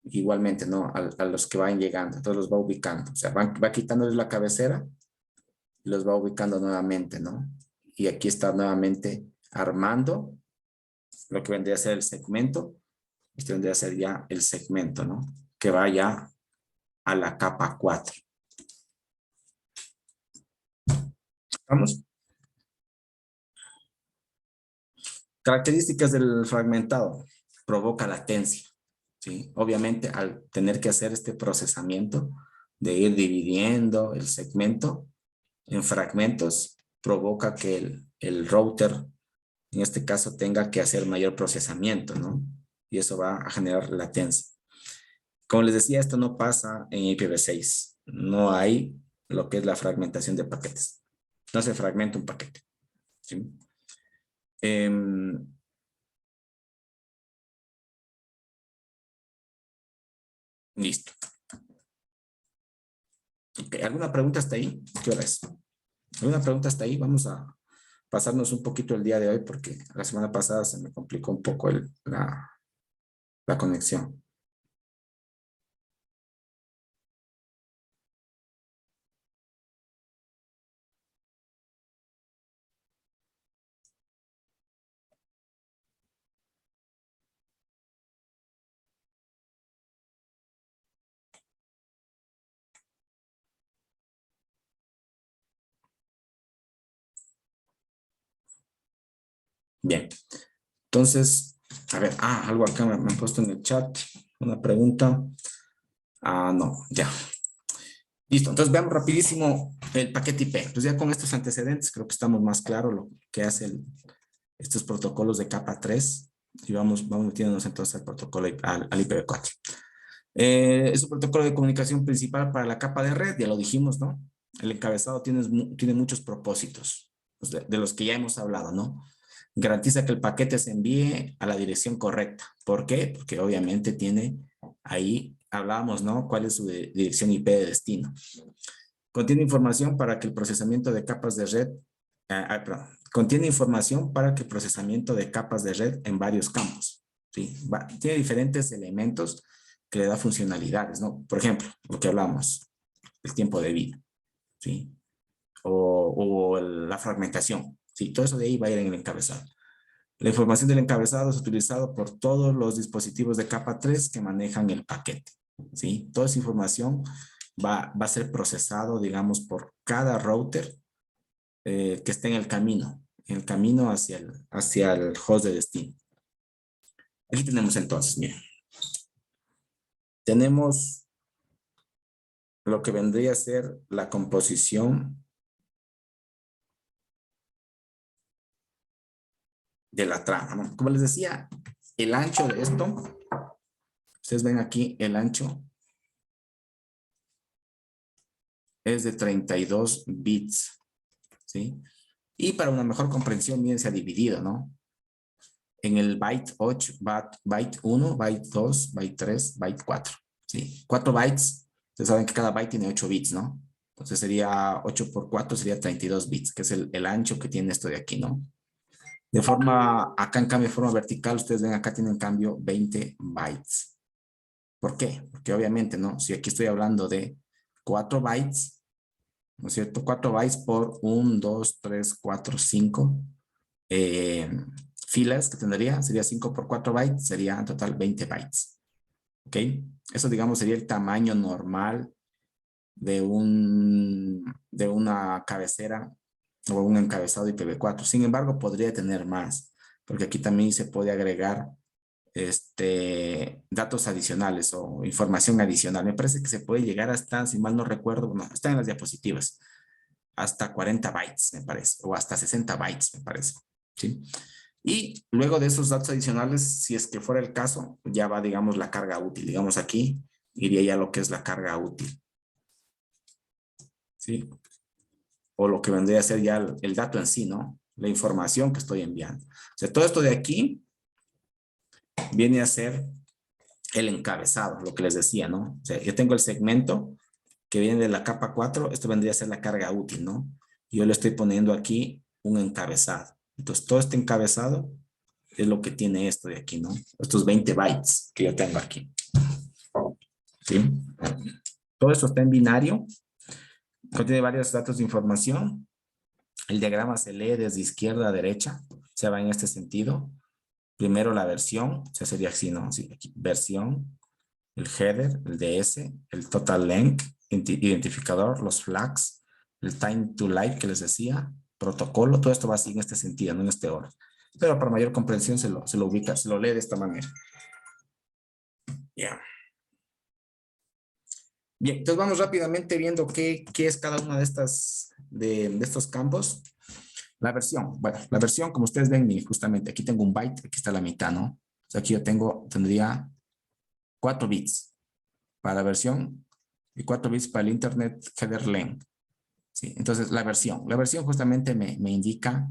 Igualmente, ¿no? A los que van llegando, entonces los va ubicando. O sea, va quitándoles la cabecera y los va ubicando nuevamente, ¿no? Y aquí está nuevamente armando lo que vendría a ser el segmento. Este vendría a ser ya el segmento, ¿no? Que va ya a la capa 4. ¿Vamos? Características del fragmentado. Provoca latencia, ¿sí? Obviamente, al tener que hacer este procesamiento de ir dividiendo el segmento en fragmentos, provoca que el router, en este caso, tenga que hacer mayor procesamiento, ¿no? Y eso va a generar latencia. Como les decía, esto no pasa en IPv6. No hay lo que es la fragmentación de paquetes. No se fragmenta un paquete, ¿sí? Listo. Okay. ¿Alguna pregunta hasta ahí? ¿Qué hora es? ¿Alguna pregunta hasta ahí? Vamos a pasarnos un poquito el día de hoy porque la semana pasada se me complicó un poco la conexión. Bien. Entonces, a ver, algo acá me han puesto en el chat, una pregunta. No, ya. Listo, entonces veamos rapidísimo el paquete IP. Entonces ya con estos antecedentes creo que estamos más claros lo que hacen estos protocolos de capa 3 y vamos metiéndonos entonces al protocolo, al IPv4. Es un protocolo de comunicación principal para la capa de red, ya lo dijimos, ¿no? El encabezado tiene muchos propósitos, pues, de los que ya hemos hablado, ¿no? Garantiza que el paquete se envíe a la dirección correcta. ¿Por qué? Porque obviamente tiene ahí, hablábamos, ¿no? ¿Cuál es su dirección IP de destino? Contiene información para que el procesamiento de capas de red, perdón, contiene información para que el procesamiento de capas de red en varios campos, ¿sí? Tiene diferentes elementos que le da funcionalidades, ¿no? Por ejemplo, lo que hablamos, el tiempo de vida, ¿sí? O la fragmentación, ¿sí? Todo eso de ahí va a ir en el encabezado. La información del encabezado es utilizado por todos los dispositivos de capa 3 que manejan el paquete, ¿sí? Toda esa información va a ser procesado, digamos, por cada router que esté en el camino hacia el host de destino. Aquí tenemos entonces, miren. Tenemos lo que vendría a ser la composición de la trama, ¿no? Como les decía, el ancho de esto, ustedes ven aquí el ancho es de 32 bits, ¿sí? Y para una mejor comprensión, bien se ha dividido, ¿no? En el byte 8, byte 1, byte 2, byte 3, byte 4, ¿sí? 4 bytes, ustedes saben que cada byte tiene 8 bits, ¿no? Entonces sería 8 por 4, sería 32 bits, que es el ancho que tiene esto de aquí, ¿no? De forma, acá en cambio, de forma vertical, ustedes ven acá tienen en cambio 20 bytes. ¿Por qué? Porque obviamente, ¿no? Si aquí estoy hablando de 4 bytes, ¿no es cierto? 4 bytes por 1, 2, 3, 4, 5 filas que tendría, sería 5 por 4 bytes, sería en total 20 bytes. ¿Ok? Eso, digamos, sería el tamaño normal de una cabecera o un encabezado IPv4. Sin embargo, podría tener más, porque aquí también se puede agregar datos adicionales o información adicional. Me parece que se puede llegar hasta, si mal no recuerdo, no, está en las diapositivas, hasta 40 bytes, me parece, o hasta 60 bytes, me parece. ¿Sí? Y luego de esos datos adicionales, si es que fuera el caso, ya va, digamos, la carga útil. Digamos aquí, iría ya lo que es la carga útil. ¿Sí? O lo que vendría a ser ya el dato en sí, ¿no? La información que estoy enviando. O sea, todo esto de aquí viene a ser el encabezado, lo que les decía, ¿no? O sea, yo tengo el segmento que viene de la capa 4, esto vendría a ser la carga útil, ¿no? Yo le estoy poniendo aquí un encabezado. Entonces, todo este encabezado es lo que tiene esto de aquí, ¿no? Estos 20 bytes que yo tengo aquí. ¿Sí? Todo esto está en binario. Contiene varios datos de información. El diagrama se lee desde izquierda a derecha. Se va en este sentido. Primero la versión, o sea, sería así, ¿no? Sí, aquí, versión, el header, el DS, el total length, identificador, los flags, el time to live que les decía, protocolo, todo esto va así en este sentido, no en este orden. Pero para mayor comprensión se lo ubica, se lo lee de esta manera. Ya. Bien, entonces vamos rápidamente viendo qué es cada una de estos campos. La versión, bueno, la versión, como ustedes ven, justamente aquí tengo un byte, aquí está la mitad, ¿no? O sea, aquí yo tendría 4 bits para la versión y 4 bits para el Internet Header Length. ¿Sí? Entonces, la versión justamente me indica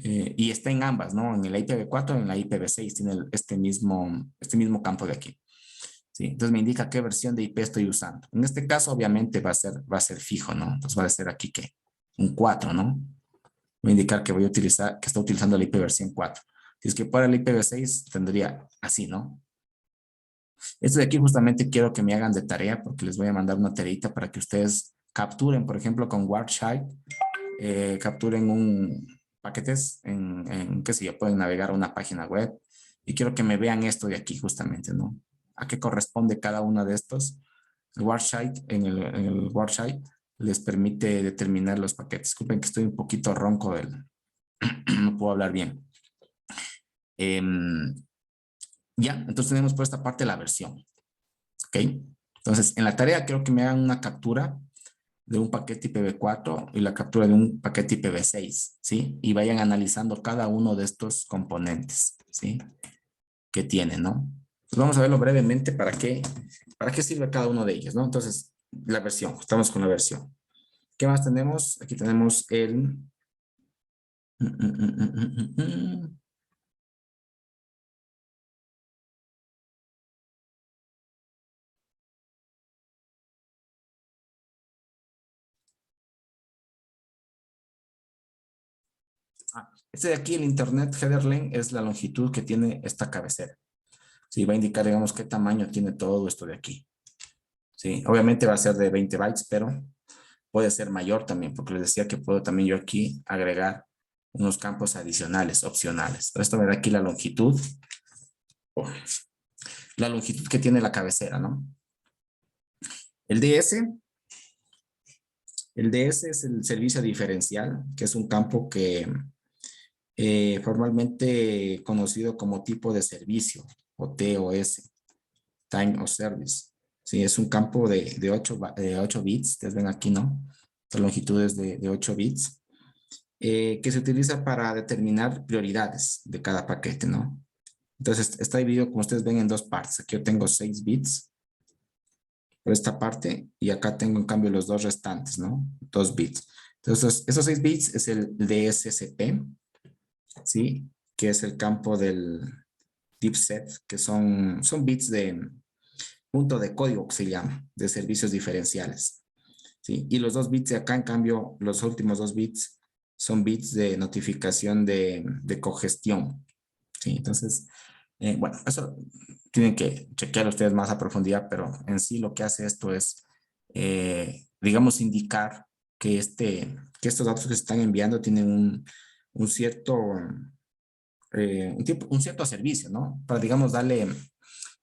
y está en ambas, ¿no? En el IPv4 y en la IPv6 tiene este mismo campo de aquí. ¿Sí? Entonces me indica qué versión de IP estoy usando. En este caso, obviamente, va a ser fijo, ¿no? Entonces va a ser aquí, ¿qué? Un 4, ¿no? Voy a indicar que que está utilizando la IP versión 4. Si es que para el IPv6, tendría así, ¿no? Esto de aquí justamente quiero que me hagan de tarea porque les voy a mandar una tareita para que ustedes capturen, por ejemplo, con Warshide, capturen paquetes qué sé yo, pueden navegar a una página web y quiero que me vean esto de aquí justamente, ¿no? ¿A qué corresponde cada uno de estos? El Warshide, en el Warshide les permite determinar los paquetes. Disculpen que estoy un poquito ronco, no puedo hablar bien. Ya, entonces tenemos por esta parte la versión. ¿Ok? Entonces, en la tarea quiero que me hagan una captura de un paquete IPv4 y la captura de un paquete IPv6, ¿sí? Y vayan analizando cada uno de estos componentes, ¿sí? Que tienen, ¿no? Pues vamos a verlo brevemente para qué sirve cada uno de ellos, ¿no? Entonces, la versión, estamos con la versión. ¿Qué más tenemos? Aquí tenemos el... Este de aquí, el Internet Header Length, es la longitud que tiene esta cabecera. Sí, va a indicar, digamos, qué tamaño tiene todo esto de aquí. Sí, obviamente va a ser de 20 bytes, pero puede ser mayor también, porque les decía que puedo también yo aquí agregar unos campos adicionales, opcionales. Esto me da aquí la longitud. La longitud que tiene la cabecera, ¿no? El DS es el servicio diferencial, que es un campo que formalmente conocido como tipo de servicio, o TOS, Time of Service. Sí, es un campo de 8 bits, ustedes ven aquí, ¿no? La longitud es de 8 bits, que se utiliza para determinar prioridades de cada paquete, ¿no? Entonces, está dividido, como ustedes ven, en dos partes. Aquí yo tengo 6 bits por esta parte y acá tengo en cambio los dos restantes, ¿no? 2 bits. Entonces, esos 6 bits es el DSCP, ¿sí? Que es el campo del DeepSet, que son bits de punto de código que se llama, de servicios diferenciales, ¿sí? Y los 2 bits de acá, en cambio, los últimos 2 bits son bits de notificación de cogestión, ¿sí? Entonces, bueno, eso tienen que chequear ustedes más a profundidad, pero en sí lo que hace esto es, digamos, indicar que estos datos que se están enviando tienen un cierto un cierto servicio, ¿no? Para, digamos,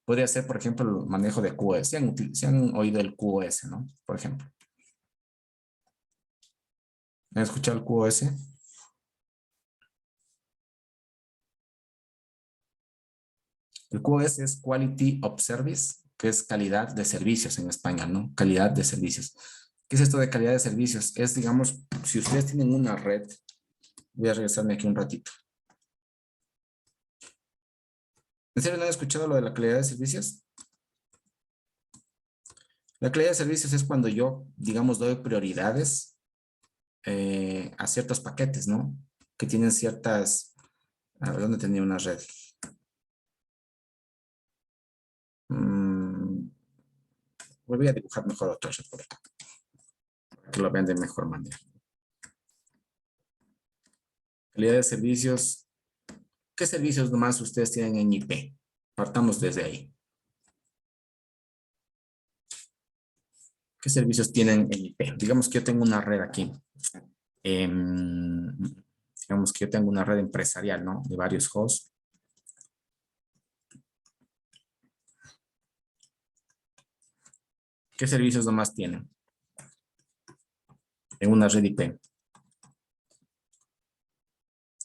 podría ser, por ejemplo, el manejo de QoS. Si han oído el QoS, ¿no? Por ejemplo. ¿Han escuchado el QoS? El QoS es Quality of Service, que es calidad de servicios en español, ¿no? Calidad de servicios. ¿Qué es esto de calidad de servicios? Es, digamos, si ustedes tienen una red, voy a regresarme aquí un ratito. ¿En serio no han escuchado lo de la calidad de servicios? La calidad de servicios es cuando yo, digamos, doy prioridades a ciertos paquetes, ¿no? Que tienen ciertas... A ver, ¿dónde tenía una red? Voy a dibujar mejor otra red por acá, para que lo vean de mejor manera. Calidad de servicios. ¿Qué servicios nomás ustedes tienen en IP? Partamos desde ahí. ¿Qué servicios tienen en IP? Digamos que yo tengo una red aquí. Digamos que yo tengo una red empresarial, ¿no? De varios hosts. ¿Qué servicios nomás tienen en una red IP?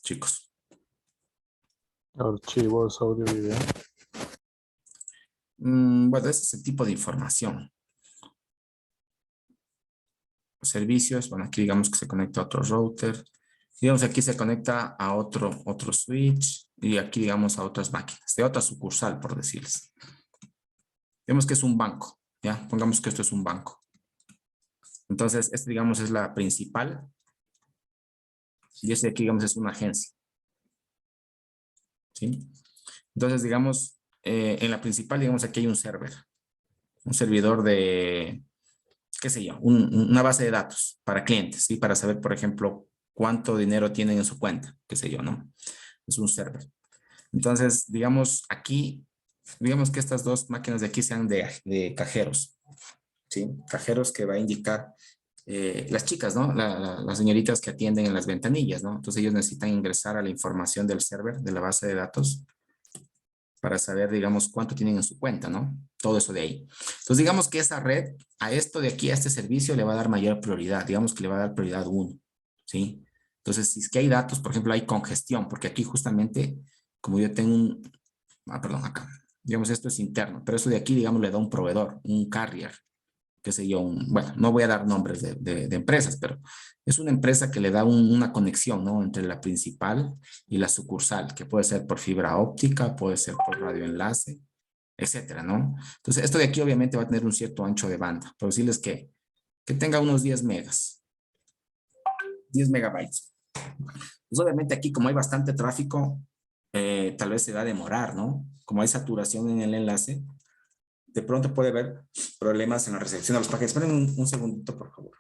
Chicos. Archivos, audio, video. Bueno, ese es el tipo de información. Servicios, bueno, aquí digamos que se conecta a otro router. Digamos, aquí se conecta a otro switch y aquí, digamos, a otras máquinas, de otra sucursal, por decirles. Digamos que es un banco, ¿ya? Pongamos que esto es un banco. Entonces, este, digamos, es la principal y este de aquí, digamos, es una agencia. ¿sí? Entonces, digamos, en la principal, digamos, aquí hay un server, un servidor de, qué sé yo, una base de datos para clientes, ¿sí? Para saber, por ejemplo, cuánto dinero tienen en su cuenta, qué sé yo, ¿no? Es un server. Entonces, digamos, aquí, digamos que estas dos máquinas de aquí sean de cajeros, ¿sí? Cajeros que va a indicar las chicas, ¿no? Las señoritas que atienden en las ventanillas, ¿no? Entonces ellos necesitan ingresar a la información del server, de la base de datos, para saber, digamos, cuánto tienen en su cuenta, ¿no? Todo eso de ahí. Entonces, digamos que esa red, a esto de aquí, a este servicio, le va a dar mayor prioridad. Digamos que le va a dar prioridad 1, ¿sí? Entonces, si es que hay datos, por ejemplo, hay congestión, porque aquí justamente, como yo tengo perdón, acá, digamos, esto es interno, pero eso de aquí, digamos, le da un proveedor, un carrier, qué sé yo, bueno, no voy a dar nombres de empresas, pero es una empresa que le da una conexión, ¿no? Entre la principal y la sucursal, que puede ser por fibra óptica, puede ser por radioenlace, etcétera, ¿no? Entonces, esto de aquí obviamente va a tener un cierto ancho de banda, por decirles que tenga unos 10 megas, 10 megabytes. Pues obviamente aquí, como hay bastante tráfico, tal vez se va a demorar, ¿no? Como hay saturación en el enlace, de pronto puede haber problemas en la recepción de los paquetes. Esperen un segundito, por favor.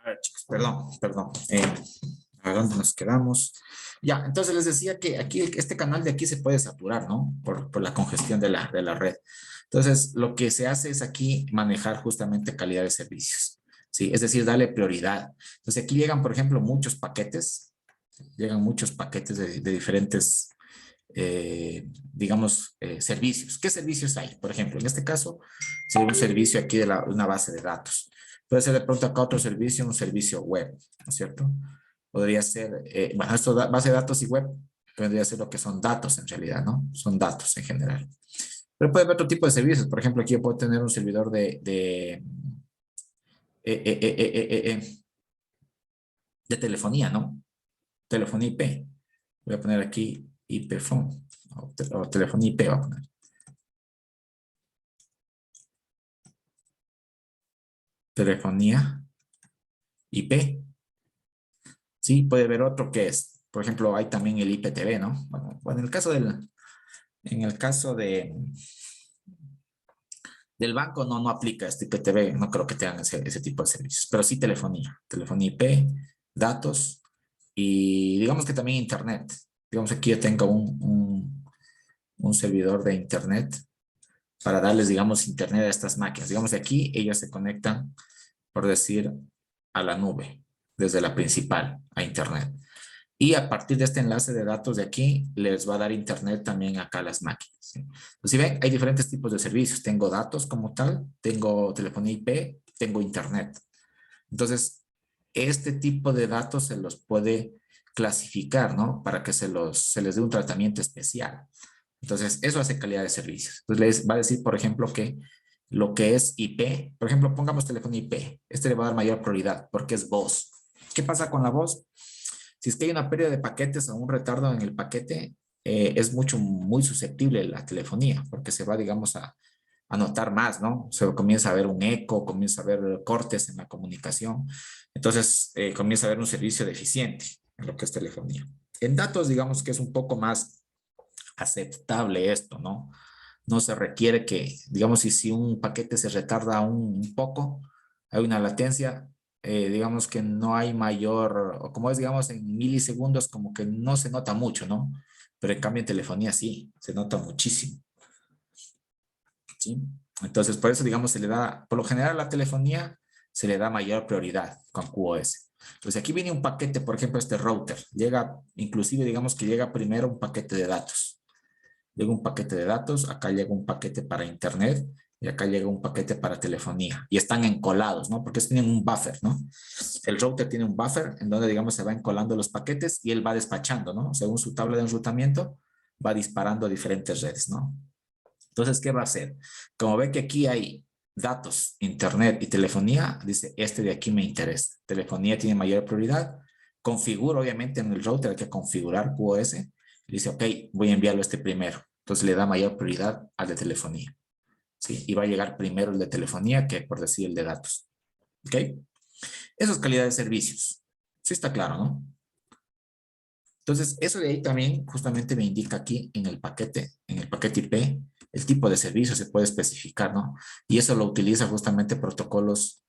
A ver, chicos, perdón. ¿A dónde nos quedamos? Ya, entonces les decía que aquí, este canal de aquí se puede saturar, ¿no? Por la congestión de la red. Entonces, lo que se hace es aquí manejar justamente calidad de servicios, ¿sí? Es decir, darle prioridad. Entonces, aquí llegan, por ejemplo, muchos paquetes, de diferentes, digamos, servicios. ¿Qué servicios hay? Por ejemplo, en este caso, sería un servicio aquí de una base de datos. Puede ser de pronto acá otro servicio, un servicio web, ¿no es cierto? Podría ser, bueno, esto base de datos y web, podría ser lo que son datos en realidad, ¿no? Son datos en general. Pero puede haber otro tipo de servicios. Por ejemplo, aquí yo puedo tener un servidor de telefonía, ¿no? Telefonía IP. Voy a poner aquí IP phone o telefonía IP voy a poner. Telefonía IP. Sí, puede haber otro que es, por ejemplo, hay también el IPTV, ¿no? Bueno, en el caso del banco no aplica este IPTV, no creo que tengan ese tipo de servicios, pero sí telefonía IP, datos y digamos que también internet. Digamos que aquí yo tengo un servidor de internet para darles, digamos, internet a estas máquinas. Digamos que aquí ellos se conectan, por decir, a la nube, desde la principal a internet. Y a partir de este enlace de datos de aquí, les va a dar internet también acá a las máquinas, ¿sí? Entonces, si ven, hay diferentes tipos de servicios. Tengo datos como tal, tengo telefonía IP, tengo internet. Entonces, este tipo de datos se los puede clasificar, ¿no? Para que se les dé un tratamiento especial. Entonces, eso hace calidad de servicios. Entonces, les va a decir, por ejemplo, que lo que es IP, por ejemplo, pongamos telefonía IP. Este le va a dar mayor prioridad porque es voz. ¿Qué pasa con la voz? Si es que hay una pérdida de paquetes o un retardo en el paquete, es muy susceptible la telefonía, porque se va, digamos, a notar más, ¿no? Se comienza a ver un eco, comienza a haber cortes en la comunicación. Entonces, comienza a haber un servicio deficiente en lo que es telefonía. En datos, digamos que es un poco más aceptable esto, ¿no? No se requiere que, digamos, si un paquete se retarda un poco, hay una latencia, digamos que no hay mayor, o como es, digamos, en milisegundos, como que no se nota mucho, ¿no? Pero en cambio en telefonía sí, se nota muchísimo, ¿sí? Entonces, por eso, digamos, se le da, por lo general a la telefonía se le da mayor prioridad con QoS. Entonces, aquí viene un paquete, por ejemplo, este router, llega, inclusive, digamos que llega primero un paquete de datos. Llega un paquete de datos, acá llega un paquete para internet y acá llega un paquete para telefonía. Y están encolados, ¿no? Porque tienen un buffer, ¿no? El router tiene un buffer en donde, digamos, se va encolando los paquetes y él va despachando, ¿no? Según su tabla de enrutamiento, va disparando a diferentes redes, ¿no? Entonces, ¿qué va a hacer? Como ve que aquí hay datos, internet y telefonía, dice, este de aquí me interesa. Telefonía tiene mayor prioridad. Configuro, obviamente, en el router hay que configurar QoS. Dice, ok, voy a enviarlo este primero. Entonces le da mayor prioridad al de telefonía. ¿Sí? Y va a llegar primero el de telefonía que, por decir, el de datos. ¿Ok? Eso es calidad de servicios. Sí está claro, ¿no? Entonces, eso de ahí también justamente me indica aquí en el paquete IP, el tipo de servicio se puede especificar, ¿no? Y eso lo utiliza justamente protocolos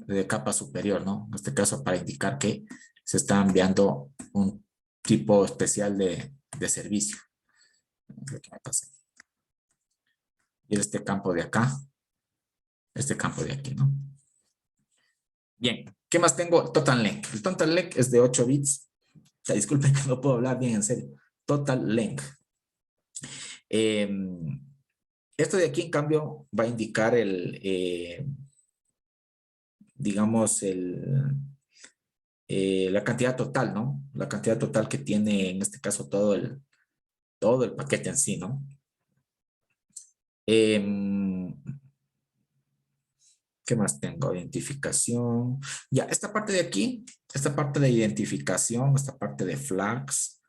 de capa superior, ¿no? En este caso para indicar que se está enviando un tipo especial de servicio. Lo que me pasa. Y este campo de acá, este campo de aquí, ¿no? Bien, ¿qué más tengo? Total length. El total length es de 8 bits. O sea, disculpen que no puedo hablar bien en serio. Total length. Esto de aquí, en cambio, va a indicar digamos, la cantidad total, ¿no? La cantidad total que tiene, en este caso, todo el paquete en sí, ¿no? ¿Qué más tengo? Identificación. Ya, esta parte de aquí, esta parte de identificación, esta parte de flags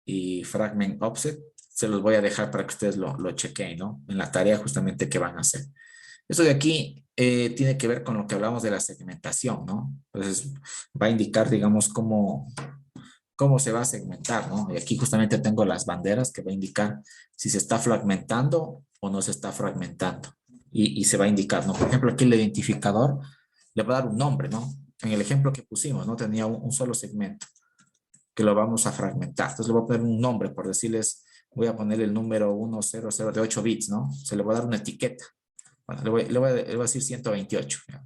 y fragment offset, se los voy a dejar para que ustedes lo chequen, ¿no? En la tarea justamente que van a hacer. Eso de aquí tiene que ver con lo que hablamos de la segmentación, ¿no? Entonces, va a indicar, digamos, cómo se va a segmentar, ¿no? Y aquí justamente tengo las banderas que va a indicar si se está fragmentando o no se está fragmentando. Y se va a indicar, ¿no? Por ejemplo, aquí el identificador le va a dar un nombre, ¿no? En el ejemplo que pusimos, ¿no? Tenía un solo segmento. que lo vamos a fragmentar. Entonces le voy a poner un nombre, por decirles, voy a poner el número 100 de 8 bits, ¿no? Se le voy a dar una etiqueta. Bueno, le voy a decir 128, ¿ya?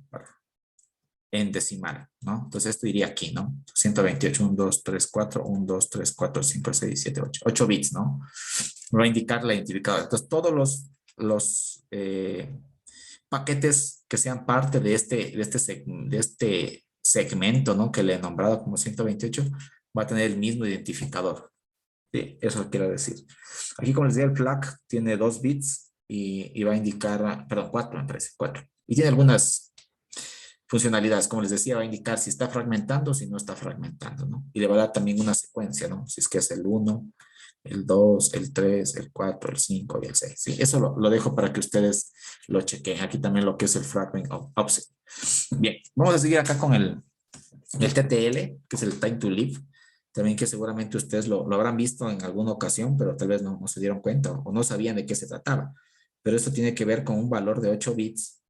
En decimal, ¿no? Entonces esto iría aquí, ¿no? 128, 1, 2, 3, 4, 1, 2, 3, 4, 5, 6, 7, 8. 8 bits, ¿no? Me va a indicar la identificadora. Entonces todos los paquetes que sean parte de este segmento, ¿no? Que le he nombrado como 128, va a tener el mismo identificador. Sí, eso quiero decir. Aquí, como les decía, el flag tiene 2 bits y va a indicar, perdón, 4 me parece, 4. Y tiene algunas funcionalidades, como les decía, va a indicar si está fragmentando o si no está fragmentando, ¿no? Y le va a dar también una secuencia, ¿no? Si es que es el 1, el 2, el 3, el 4, el 5 y el 6. ¿Sí? Eso lo dejo para que ustedes lo chequen. Aquí también lo que es el fragment offset. Bien, vamos a seguir acá con el TTL, que es el time to live. También que seguramente ustedes lo habrán visto en alguna ocasión, pero tal vez no se dieron cuenta o no sabían de qué se trataba. Pero esto tiene que ver con un valor de 8 bits,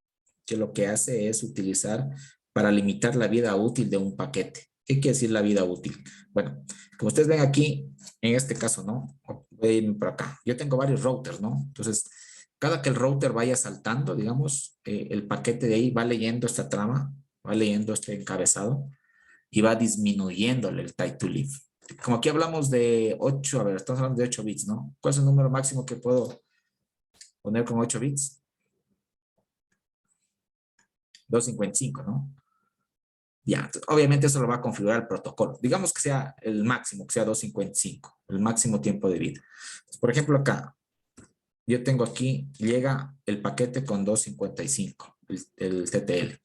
que lo que hace es utilizar para limitar la vida útil de un paquete. ¿Qué quiere decir la vida útil? Bueno, como ustedes ven aquí, en este caso, ¿no? Voy a irme por acá. Yo tengo varios routers, ¿no? Entonces, cada que el router vaya saltando, digamos, el paquete de ahí va leyendo esta trama, va leyendo este encabezado y va disminuyéndole el time to live. Como aquí hablamos de 8, a ver, estamos hablando de 8 bits, ¿no? ¿Cuál es el número máximo que puedo poner con 8 bits? 255, ¿no? Ya, entonces, obviamente eso lo va a configurar el protocolo. Digamos que sea el máximo, que sea 255, el máximo tiempo de vida. Entonces, por ejemplo, acá, yo tengo aquí, llega el paquete con 255, el TTL.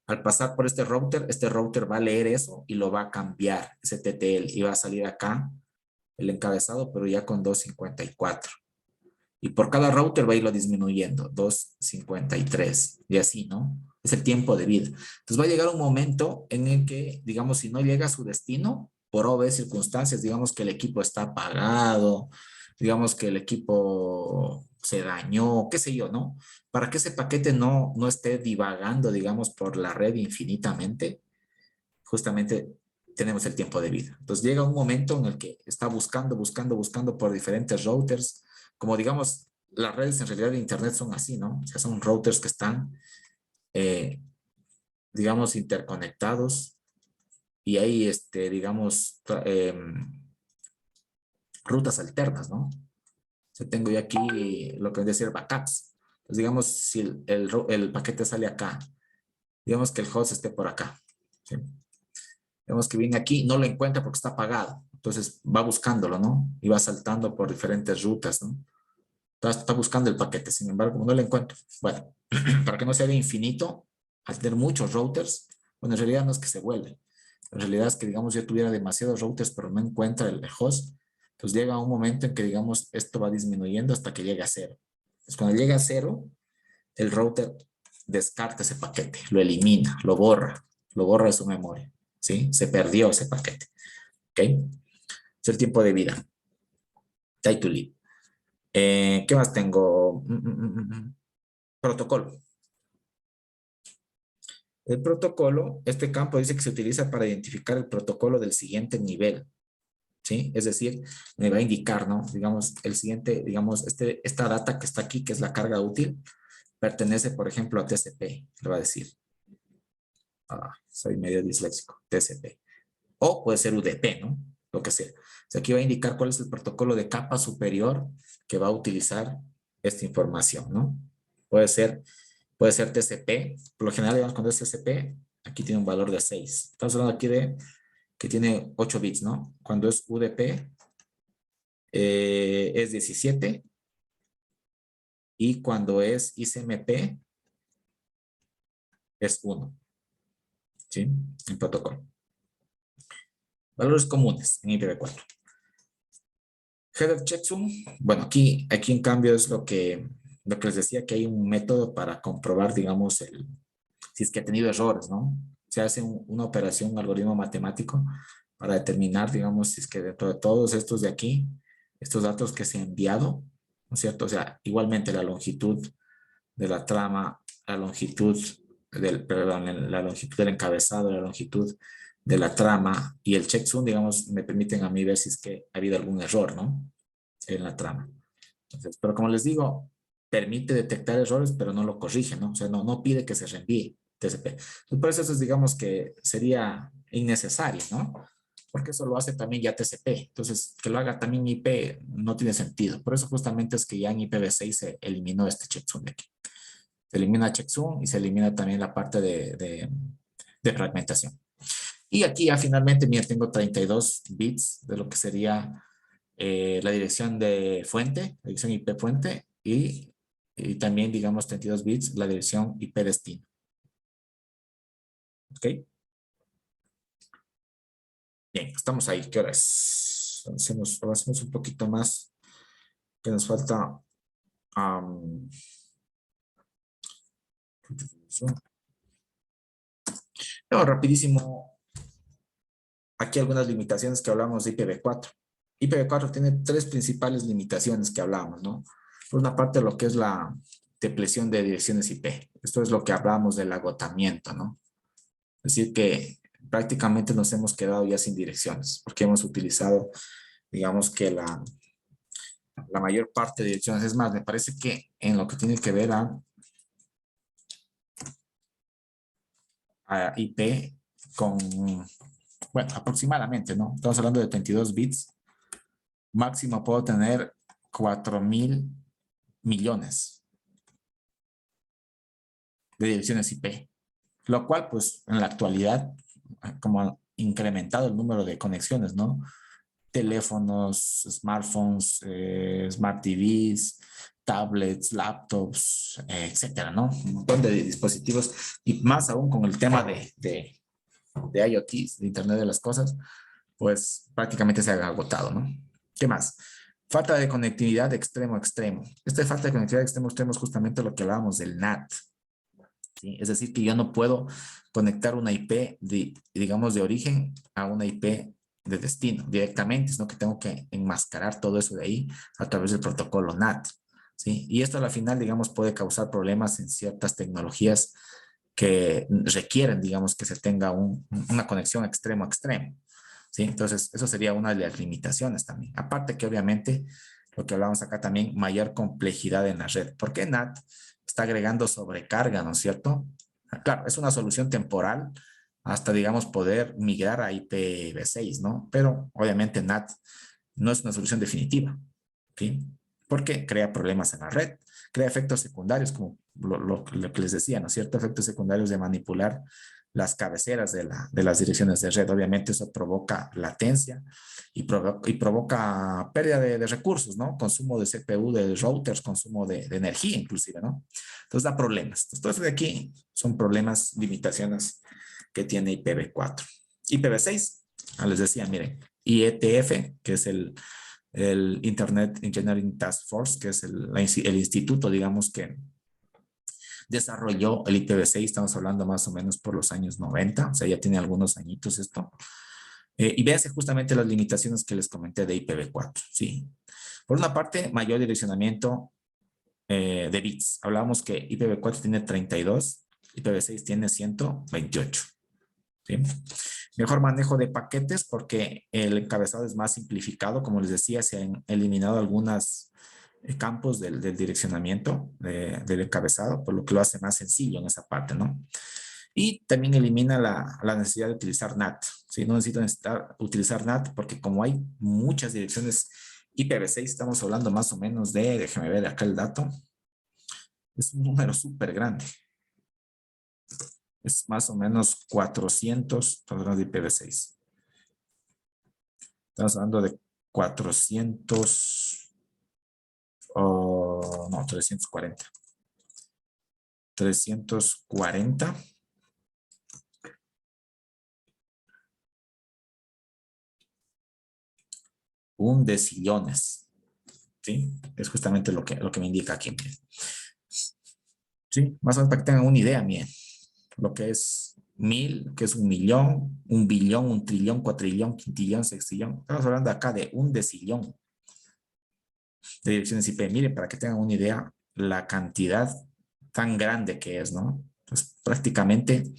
Al pasar por este router va a leer eso y lo va a cambiar, ese TTL, y va a salir acá el encabezado, pero ya con 254. Y por cada router va a irlo disminuyendo, 253, y así, ¿no? Es el tiempo de vida. Entonces va a llegar un momento en el que, digamos, si no llega a su destino, por obvias circunstancias, digamos que el equipo está apagado, digamos que el equipo se dañó, qué sé yo, ¿no? Para que ese paquete no esté divagando, digamos, por la red infinitamente, justamente tenemos el tiempo de vida. Entonces llega un momento en el que está buscando por diferentes routers, como digamos, las redes en realidad de internet son así, ¿no? O sea, son routers que están, digamos, interconectados y hay, digamos, rutas alternas, ¿no? O sea, tengo yo aquí lo que vendría a ser backups. Entonces, digamos, si el paquete sale acá, digamos que el host esté por acá, ¿sí? Vemos que viene aquí, no lo encuentra porque está apagado. Entonces va buscándolo, ¿no? Y va saltando por diferentes rutas, ¿no? Está buscando el paquete, sin embargo, no lo encuentro. Bueno, para que no se haga infinito, al tener muchos routers, bueno, en realidad no es que se vuelve. En realidad es que, digamos, yo tuviera demasiados routers, pero no encuentra el host. Entonces llega un momento en que, digamos, esto va disminuyendo hasta que llega a 0. Entonces cuando llega a 0, el router descarta ese paquete, lo elimina, lo borra de su memoria. ¿Sí? Se perdió ese paquete. ¿Ok? Es el tiempo de vida. Time to live. ¿Qué más tengo? Protocolo. El protocolo, este campo dice que se utiliza para identificar el protocolo del siguiente nivel. ¿Sí? Es decir, me va a indicar, ¿no? Digamos, el siguiente, digamos, esta data que está aquí, que es la carga útil, pertenece, por ejemplo, a TCP, le va a decir. Soy medio disléxico, TCP. O puede ser UDP, ¿no? Lo que sea. O sea, aquí va a indicar cuál es el protocolo de capa superior que va a utilizar esta información, ¿no? Puede ser TCP. Por lo general, digamos, cuando es TCP, aquí tiene un valor de 6. Estamos hablando aquí de que tiene 8 bits, ¿no? Cuando es UDP, es 17. Y cuando es ICMP, es 1. ¿Sí? El protocolo. Valores comunes en IPv4. Header checksum, bueno, aquí en cambio es lo que les decía, que hay un método para comprobar, digamos, si es que ha tenido errores, ¿no? Se hace una operación, un algoritmo matemático para determinar, digamos, si es que dentro de todos estos de aquí, estos datos que se han enviado, ¿no es cierto? O sea, igualmente la longitud de la trama, la longitud del encabezado, la longitud de la trama y el checksum, digamos, me permiten a mí ver si es que ha habido algún error, ¿no? En la trama. Entonces, pero como les digo, permite detectar errores, pero no lo corrige, ¿no? O sea, no pide que se reenvíe TCP. Entonces, por eso digamos que sería innecesario, ¿no? Porque eso lo hace también ya TCP. Entonces, que lo haga también IP no tiene sentido. Por eso justamente es que ya en IPv6 se eliminó este checksum de aquí. Se elimina checksum y se elimina también la parte de fragmentación. Y aquí ya finalmente, mira, tengo 32 bits de lo que sería la dirección de fuente, la dirección IP fuente, y también, digamos, 32 bits la dirección IP destino. ¿Ok? Bien, estamos ahí. ¿Qué hora es? Avancemos un poquito más, que nos falta. No, rapidísimo. Aquí algunas limitaciones que hablamos de IPv4. IPv4 tiene tres principales limitaciones que hablamos, ¿no? Por una parte, lo que es la depleción de direcciones IP. Esto es lo que hablamos del agotamiento, ¿no? Es decir, que prácticamente nos hemos quedado ya sin direcciones, porque hemos utilizado, digamos que la mayor parte de direcciones. Es más, me parece que en lo que tiene que ver a IP con, bueno, aproximadamente, ¿no? Estamos hablando de 32 bits. Máximo puedo tener 4.000 millones de direcciones IP, lo cual, pues, en la actualidad, como ha incrementado el número de conexiones, ¿no? Teléfonos, smartphones, smart TVs, tablets, laptops, etcétera, ¿no? Un montón de dispositivos y más aún con el tema de IoT, de Internet de las Cosas, pues prácticamente se ha agotado, ¿no? ¿Qué más? Falta de conectividad de extremo a extremo. Esta falta de conectividad de extremo a extremo es justamente lo que hablábamos del NAT. ¿Sí? Es decir, que yo no puedo conectar una IP, digamos, de origen a una IP de destino directamente, sino que tengo que enmascarar todo eso de ahí a través del protocolo NAT. ¿Sí? Y esto a la final, digamos, puede causar problemas en ciertas tecnologías que requieren, digamos, que se tenga una conexión extremo a extremo. ¿Sí? Entonces, eso sería una de las limitaciones también. Aparte que obviamente, lo que hablamos acá también, mayor complejidad en la red. ¿Por qué NAT está agregando sobrecarga, no es cierto? Claro, es una solución temporal hasta, digamos, poder migrar a IPv6, ¿no? Pero obviamente NAT no es una solución definitiva, ¿sí? Porque crea problemas en la red, crea efectos secundarios, como lo que les decía, ¿no es cierto? Efectos secundarios de manipular las cabeceras de las direcciones de red. Obviamente eso provoca latencia y provoca pérdida de recursos, ¿no? Consumo de CPU, de routers, consumo de energía inclusive, ¿no? Entonces da problemas. Entonces de aquí son problemas, limitaciones que tiene IPv4. IPv6, les decía, miren, IETF, que es el Internet Engineering Task Force, que es el instituto, digamos, que desarrolló el IPv6, estamos hablando más o menos por los años 90, o sea, ya tiene algunos añitos esto. Y véase justamente las limitaciones que les comenté de IPv4, ¿sí? Por una parte, mayor direccionamiento de bits. Hablábamos que IPv4 tiene 32, IPv6 tiene 128, ¿sí? Mejor manejo de paquetes porque el encabezado es más simplificado. Como les decía, se han eliminado algunos campos del direccionamiento del encabezado, por lo que lo hace más sencillo en esa parte, ¿no? Y también elimina la necesidad de utilizar NAT. ¿Sí? No necesito utilizar NAT porque como hay muchas direcciones IPv6, estamos hablando más o menos de, déjeme ver acá el dato, es un número súper grande. Es más o menos 400, estamos hablando de IPv6. Estamos hablando de 400, no, 340. 340. Un decillones. ¿Sí? Es justamente lo que me indica aquí. ¿Sí? Más o menos para que tengan una idea, miren. Lo que es 1000, que es 1.000.000, 1.000.000.000, 1.000.000.000, 4.000.000.000, quintillón, sextillón. Estamos hablando acá de un decillón de direcciones IP. Miren, para que tengan una idea, la cantidad tan grande que es, ¿no? Pues prácticamente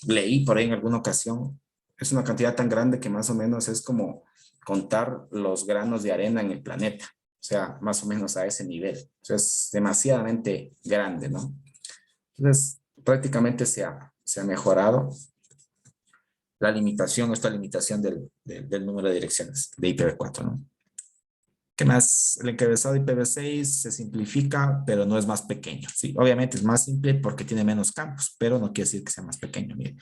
leí por ahí en alguna ocasión, es una cantidad tan grande que más o menos es como contar los granos de arena en el planeta. O sea, más o menos a ese nivel. O sea, es demasiadamente grande, ¿no? Entonces, prácticamente se ha mejorado la limitación, esta limitación del número de direcciones de IPv4, ¿no? ¿Qué más? El encabezado IPv6 se simplifica, pero no es más pequeño. Sí, obviamente es más simple porque tiene menos campos, pero no quiere decir que sea más pequeño. Miren.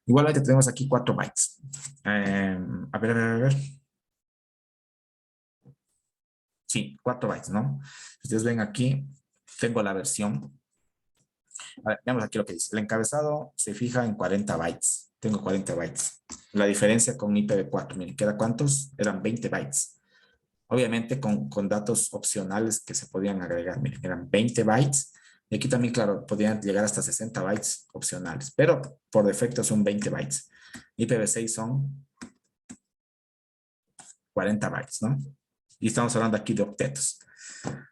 Igualmente tenemos aquí 4 bytes. A ver. Sí, 4 bytes, ¿no? Ustedes ven aquí, tengo la versión. A ver, veamos aquí lo que dice. El encabezado se fija en 40 bytes. Tengo 40 bytes. La diferencia con IPv4, miren, ¿queda cuántos? Eran 20 bytes. Obviamente con datos opcionales que se podían agregar. Miren, eran 20 bytes. Y aquí también, claro, podían llegar hasta 60 bytes opcionales. Pero por defecto son 20 bytes. IPv6 son 40 bytes, ¿no? Y estamos hablando aquí de octetos.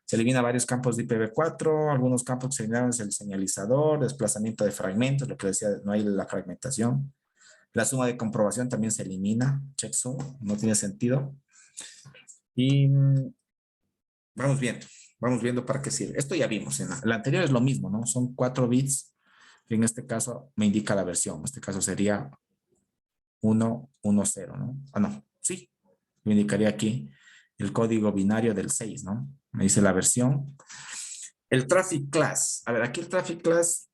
Se elimina varios campos de IPv4, algunos campos que se eliminaron es el señalizador, desplazamiento de fragmentos, lo que decía, no hay la fragmentación. La suma de comprobación también se elimina, checksum, no tiene sentido. Y vamos viendo para qué sirve. Esto ya vimos, en la anterior es lo mismo, ¿no? Son 4 bits, que en este caso me indica la versión, en este caso sería 110, ¿no? Ah, no, sí, me indicaría aquí el código binario del 6, ¿no? Me dice la versión. El traffic class. A ver, aquí el traffic class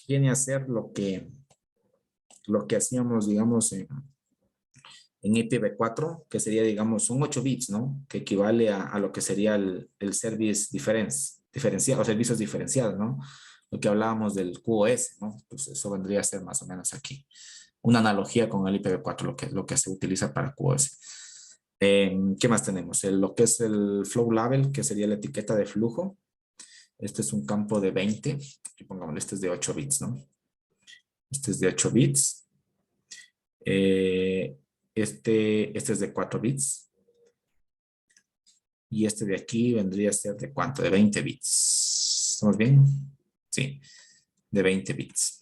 viene a ser lo que hacíamos, digamos, en IPv4, que sería, digamos, son 8 bits, ¿no? Que equivale a lo que sería el service diferenciado, o servicios diferenciados, ¿no? Lo que hablábamos del QoS, ¿no? Pues eso vendría a ser más o menos aquí. Una analogía con el IPv4, lo que se utiliza para QoS. ¿Qué más tenemos? Lo que es el flow label, que sería la etiqueta de flujo. Este es un campo de 20. Y pongámosle, este es de 8 bits, ¿no? Este es de 8 bits. Este es de 4 bits. Y este de aquí vendría a ser de ¿cuánto? De 20 bits. ¿Estamos bien? Sí, de 20 bits.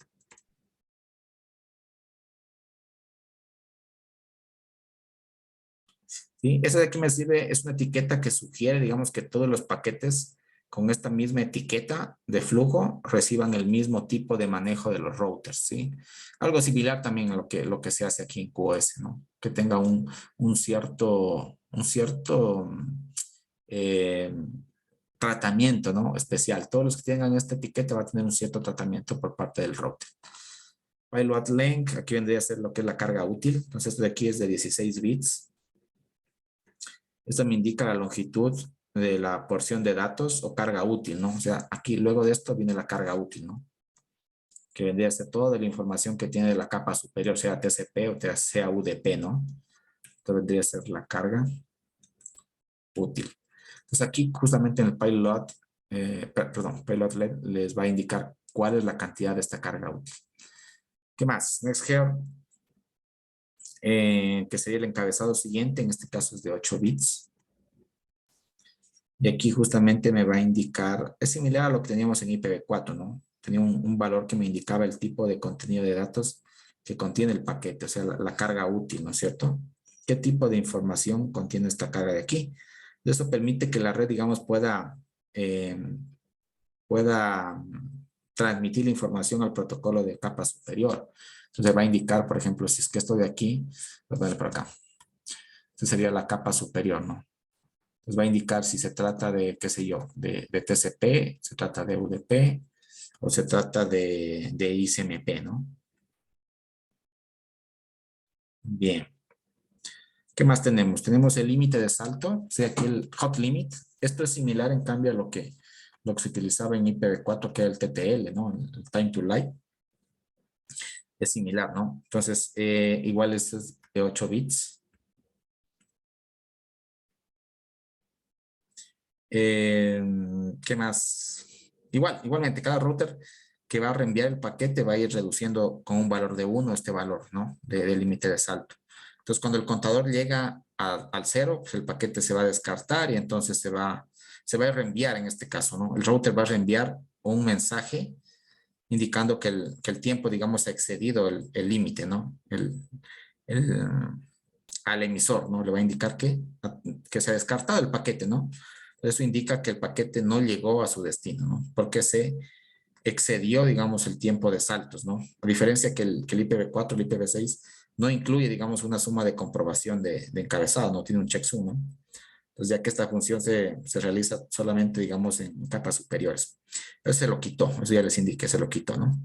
¿Sí? Esa de aquí me sirve, es una etiqueta que sugiere, digamos, que todos los paquetes con esta misma etiqueta de flujo reciban el mismo tipo de manejo de los routers, ¿sí? Algo similar también a lo que se hace aquí en QoS, ¿no? Que tenga un cierto eh, tratamiento, ¿no? Especial. Todos los que tengan esta etiqueta va a tener un cierto tratamiento por parte del router. Payload length, aquí vendría a ser lo que es la carga útil. Entonces, esto de aquí es de 16 bits. Esto me indica la longitud de la porción de datos o carga útil, ¿no? O sea, aquí luego de esto viene la carga útil, ¿no? Que vendría a ser toda la información que tiene de la capa superior, sea TCP o sea UDP, ¿no? Esto vendría a ser la carga útil. Entonces aquí justamente en el payload, payload les va a indicar cuál es la cantidad de esta carga útil. ¿Qué más? NextGeo, que sería el encabezado siguiente, en este caso es de 8 bits. Y aquí justamente me va a indicar, es similar a lo que teníamos en IPv4, ¿no? Tenía un valor que me indicaba el tipo de contenido de datos que contiene el paquete, o sea, la carga útil, ¿no es cierto? ¿Qué tipo de información contiene esta carga de aquí? Esto permite que la red, digamos, pueda transmitir la información al protocolo de capa superior. Entonces va a indicar, por ejemplo, si es que esto de aquí, lo voy a ver por acá. Esta sería la capa superior, ¿no? Entonces va a indicar si se trata de, qué sé yo, de TCP, se trata de UDP o se trata de ICMP, ¿no? Bien. ¿Qué más tenemos? Tenemos el límite de salto, o sea, aquí el hot limit. Esto es similar, en cambio, a lo que se utilizaba en IPv4, que era el TTL, ¿no? El time to light. Es similar, ¿no? Entonces, igual este es de 8 bits. ¿Qué más? Igualmente, cada router que va a reenviar el paquete va a ir reduciendo con un valor de 1 este valor, ¿no? De límite de salto. Entonces, cuando el contador llega al 0, pues el paquete se va a descartar y entonces se va a reenviar en este caso, ¿no? El router va a reenviar un mensaje indicando que el tiempo, digamos, ha excedido el límite, ¿no? El, al emisor, ¿no? Le va a indicar que se ha descartado el paquete, ¿no? Eso indica que el paquete no llegó a su destino, ¿no? Porque se excedió, digamos, el tiempo de saltos, ¿no? A diferencia que el IPv4, el IPv6 no incluye, digamos, una suma de comprobación de encabezado, no tiene un checksum, ¿no? Entonces, ya que esta función se realiza solamente, digamos, en capas superiores. Eso se lo quitó, eso ya les indiqué, se lo quitó, ¿no?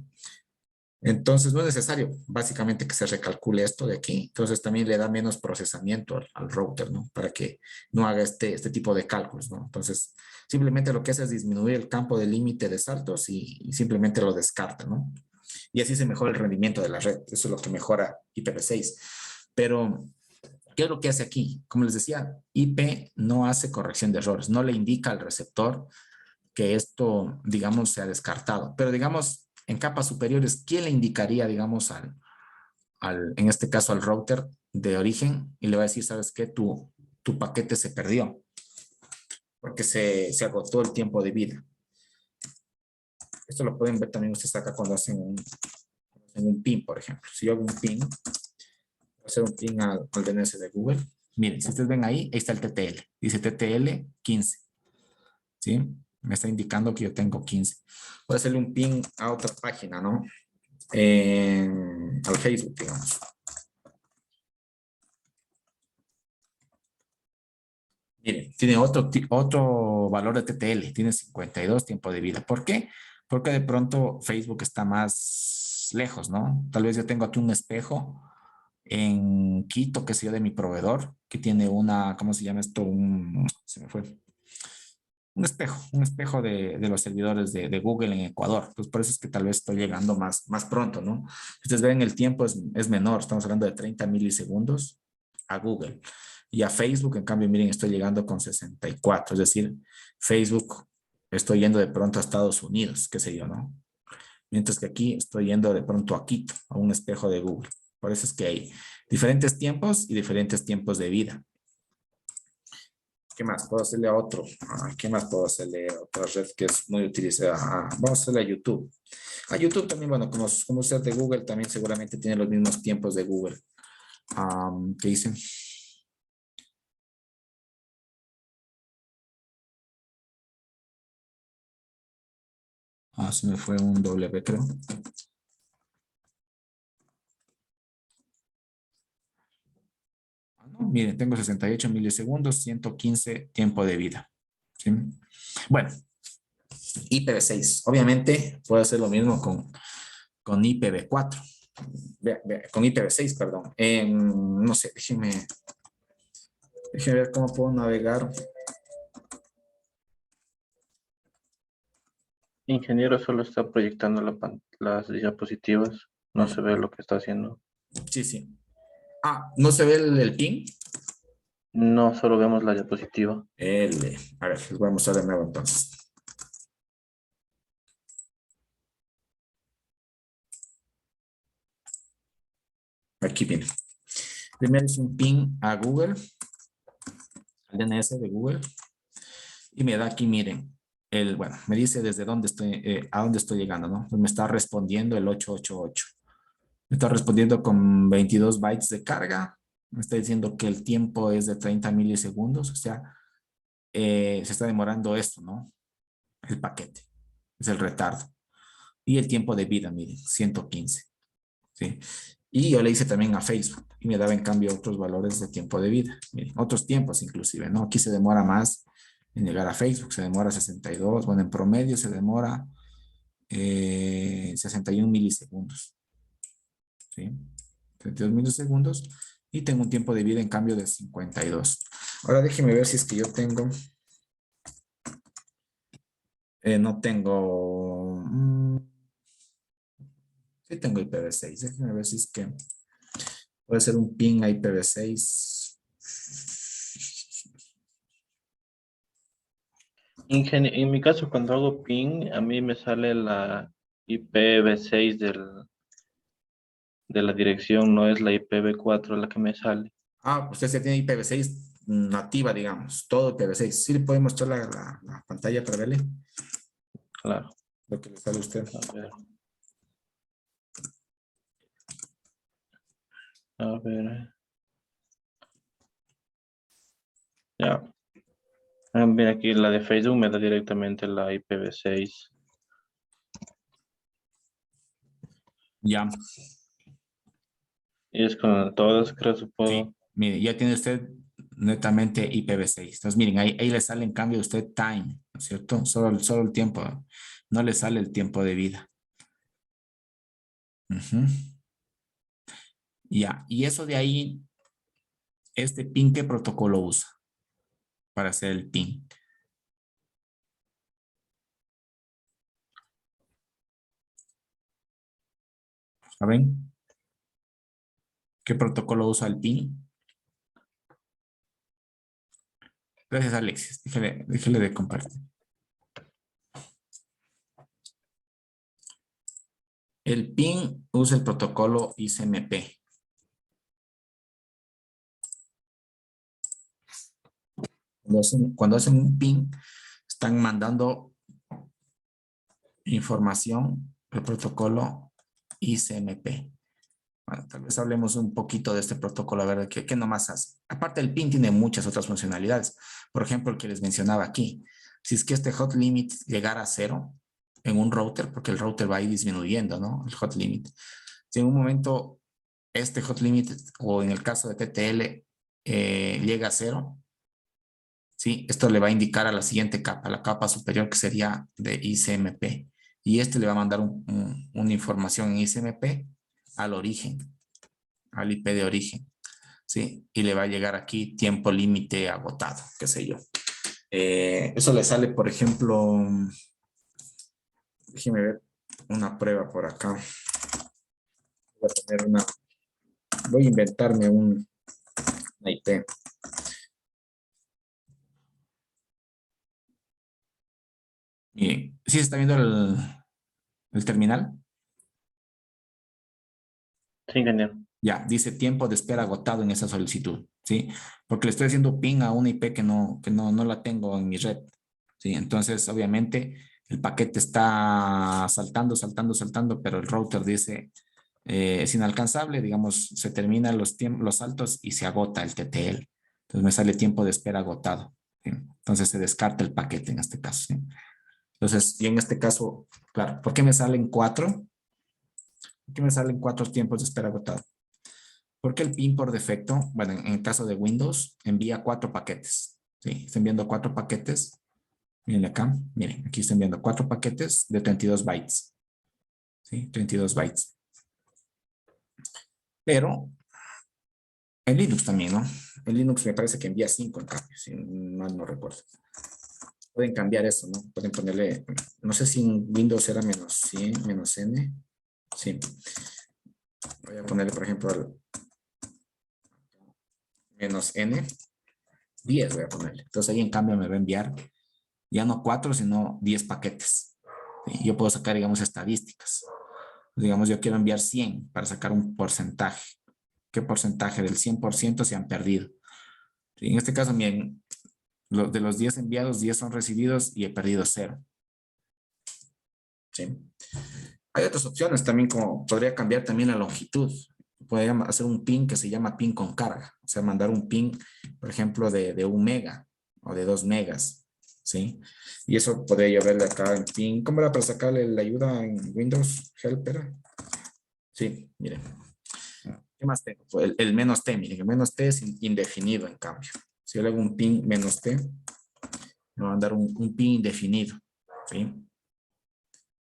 Entonces, no es necesario, básicamente, que se recalcule esto de aquí. Entonces, también le da menos procesamiento al router, ¿no? Para que no haga este tipo de cálculos, ¿no? Entonces, simplemente lo que hace es disminuir el campo de límite de saltos y simplemente lo descarta, ¿no? Y así se mejora el rendimiento de la red. Eso es lo que mejora IPv6. Pero, ¿qué es lo que hace aquí? Como les decía, IP no hace corrección de errores, no le indica al receptor que esto, digamos, se ha descartado. Pero, digamos, en capas superiores, ¿quién le indicaría, digamos, en este caso al router de origen? Y le va a decir, ¿sabes qué? Tu paquete se perdió porque se agotó el tiempo de vida. Esto lo pueden ver también ustedes acá cuando hacen un ping, por ejemplo. Si yo hago un ping, voy a hacer un ping al DNS de Google. Miren, si ustedes ven ahí está el TTL. Dice TTL 15. ¿Sí? Me está indicando que yo tengo 15. Voy a hacerle un ping a otra página, ¿no? Al Facebook, digamos. Miren, tiene otro valor de TTL, tiene 52 tiempo de vida. ¿Por qué? Porque de pronto Facebook está más lejos, ¿no? Tal vez yo tengo aquí un espejo en Quito, que sé yo, de mi proveedor, que tiene ¿cómo se llama esto? Se me fue. Un espejo de los servidores de Google en Ecuador. Pues por eso es que tal vez estoy llegando más pronto, ¿no? Ustedes ven, el tiempo es menor, estamos hablando de 30 milisegundos a Google. Y a Facebook, en cambio, miren, estoy llegando con 64, es decir, Facebook estoy yendo de pronto a Estados Unidos, qué sé yo, ¿no? Mientras que aquí estoy yendo de pronto a Quito, a un espejo de Google. Por eso es que hay diferentes tiempos y diferentes tiempos de vida. ¿Qué más? Puedo hacerle a otro. ¿Qué más puedo hacerle a otra red que es muy utilizada? Vamos a hacerle a YouTube. A YouTube también, bueno, como ser de Google, también seguramente tiene los mismos tiempos de Google. ¿Qué dicen? Se me fue un W, creo. No, miren, tengo 68 milisegundos, 115 tiempo de vida. ¿Sí? Bueno, IPv6. Obviamente puedo hacer lo mismo con IPv4. Con IPv6, perdón. No sé, déjenme ver cómo puedo navegar. Ingeniero solo está proyectando las diapositivas. No se ve lo que está haciendo. Sí. ¿No se ve el ping? No, solo vemos la diapositiva. A ver, les voy a mostrar de nuevo entonces. Aquí viene. Primero es un ping a Google, al DNS de Google. Y me da aquí, miren, bueno, me dice desde dónde estoy, a dónde estoy llegando, ¿no? Pues me está respondiendo el 888. Me está respondiendo con 22 bytes de carga. Me está diciendo que el tiempo es de 30 milisegundos. O sea, se está demorando esto, ¿no? El paquete. Es el retardo. Y el tiempo de vida, miren, 115. ¿Sí? Y yo le hice también a Facebook. Y me daba en cambio otros valores de tiempo de vida. Miren, otros tiempos inclusive, ¿no? Aquí se demora más en llegar a Facebook. Se demora 62. Bueno, en promedio se demora 61 milisegundos. ¿Sí? 32 milisegundos. Y tengo un tiempo de vida en cambio de 52. Ahora déjenme ver si es que yo tengo... no tengo... sí tengo IPv6. Déjenme ver si es que... puede ser un ping a IPv6. En mi caso, cuando hago ping, a mí me sale la IPv6 de la dirección, no es la IPv4 la que me sale. Usted ya tiene IPv6 nativa, digamos. Todo IPv6. Sí, le podemos mostrar la pantalla para verle Claro. lo que le sale a usted. A ver. A ver. Ya. Mira, aquí la de Facebook me da directamente la IPv6. Ya, Y es con todas, creo, supongo. sí. Mire, ya tiene usted netamente IPv6. Entonces, miren, ahí le sale en cambio a usted time, ¿no es cierto? Solo el tiempo. No le sale el tiempo de vida. Ujú. Ya, y eso de ahí, este PIN, ¿qué protocolo usa para hacer el PIN? ¿Saben? ¿Qué protocolo usa el PIN? Gracias, Alexis. Déjele de compartir. El PIN usa el protocolo ICMP. Cuando hacen un PIN, están mandando información del protocolo ICMP. Bueno, tal vez hablemos un poquito de este protocolo, a ver qué nomás hace. Aparte, el PIN tiene muchas otras funcionalidades. Por ejemplo, el que les mencionaba aquí. Si es que este hot limit llegara a 0 en un router, porque el router va a ir disminuyendo, ¿no? El hot limit. Si en un momento este hot limit, o en el caso de TTL, llega a 0, ¿sí? Esto le va a indicar a la siguiente capa, la capa superior, que sería de ICMP. Y este le va a mandar una información en ICMP al origen, al IP de origen, ¿sí? Y le va a llegar aquí tiempo límite agotado, qué sé yo. Eso le sale, por ejemplo, déjeme ver una prueba por acá. Voy a inventarme una IP. Miren, ¿sí se está viendo el terminal? Sí, ingeniero. Ya, dice tiempo de espera agotado en esa solicitud, ¿sí? Porque le estoy haciendo ping a una IP que no la tengo en mi red, ¿sí? Entonces, obviamente, el paquete está saltando, pero el router dice es inalcanzable, digamos, se terminan los saltos y se agota el TTL. Entonces, me sale tiempo de espera agotado, ¿sí? Entonces, se descarta el paquete en este caso, ¿sí? Entonces, y en este caso, claro, ¿por qué me salen 4? ¿Por qué me salen 4 tiempos de espera agotado? Porque el PIN por defecto, bueno, en el caso de Windows, envía 4 paquetes. ¿Sí? Está enviando 4 paquetes. Miren acá, miren, aquí está enviando 4 paquetes de 32 bytes. ¿Sí? 32 bytes. Pero en Linux también, ¿no? En Linux me parece que envía 5 en cambio, si mal no recuerdo. Pueden cambiar eso, ¿no? Pueden ponerle, no sé si en Windows era menos 100, menos N. Sí. Voy a ponerle, por ejemplo, menos N. 10 voy a ponerle. Entonces ahí en cambio me va a enviar ya no 4, sino 10 paquetes. ¿Sí? Yo puedo sacar, digamos, estadísticas. Digamos, yo quiero enviar 100 para sacar un porcentaje. ¿Qué porcentaje del 100% se han perdido? ¿Sí? En este caso, miren, de los 10 enviados, 10 son recibidos y he perdido 0. ¿Sí? Hay otras opciones también, como podría cambiar también la longitud. Podría hacer un ping que se llama ping con carga. O sea, mandar un ping, por ejemplo, de 1 mega o de 2 megas. ¿Sí? Y eso podría yo verle acá en ping. ¿Cómo era para sacarle la ayuda en Windows Helper? Sí, miren. ¿Qué más tengo? Pues el menos T, miren, el menos T es indefinido en cambio. Si yo le hago un ping menos T, me va a mandar un ping indefinido. ¿Sí?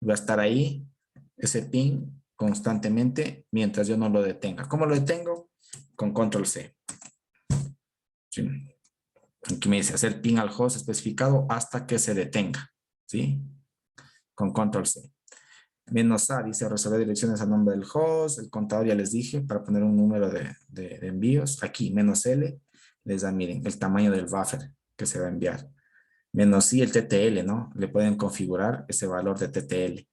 Va a estar ahí ese ping constantemente mientras yo no lo detenga. ¿Cómo lo detengo? Con control C. ¿Sí? Aquí me dice hacer ping al host especificado hasta que se detenga. ¿Sí? Con control C. Menos A dice resolver direcciones a nombre del host. El contador ya les dije para poner un número de envíos. Aquí menos L les da, miren, el tamaño del buffer que se va a enviar. Menos I el TTL, ¿no? Le pueden configurar ese valor de TTL.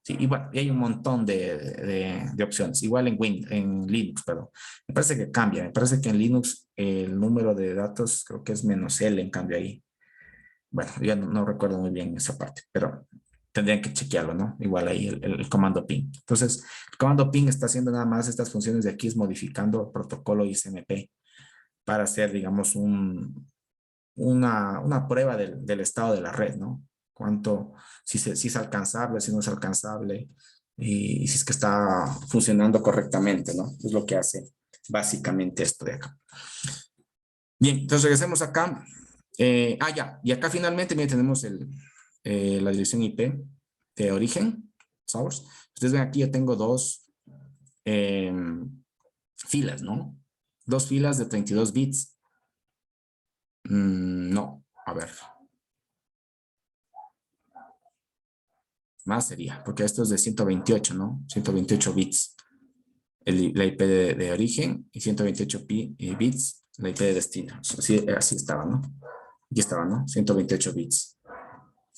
Sí, y bueno, y hay un montón de opciones. Igual en Linux, perdón. Me parece que cambia. Me parece que en Linux el número de datos creo que es menos L en cambio ahí. Bueno, ya no recuerdo muy bien esa parte, pero tendrían que chequearlo, ¿no? Igual ahí el comando ping. Entonces, el comando ping está haciendo nada más estas funciones de aquí, es modificando el protocolo ISMP para hacer, digamos, una prueba del estado de la red, ¿no? Cuánto, si es alcanzable, si no es alcanzable, y si es que está funcionando correctamente, ¿no? Es lo que hace básicamente esto de acá. Bien, entonces regresemos acá. Ya, y acá finalmente, miren, tenemos la dirección IP de origen, source. Ustedes ven aquí, yo tengo dos filas, ¿no? Dos filas de 32 bits. No, a ver. Más sería, porque esto es de 128, ¿no? 128 bits. La IP de origen y 128 bits la IP de destino. Así estaba, ¿no? Aquí estaba, ¿no? 128 bits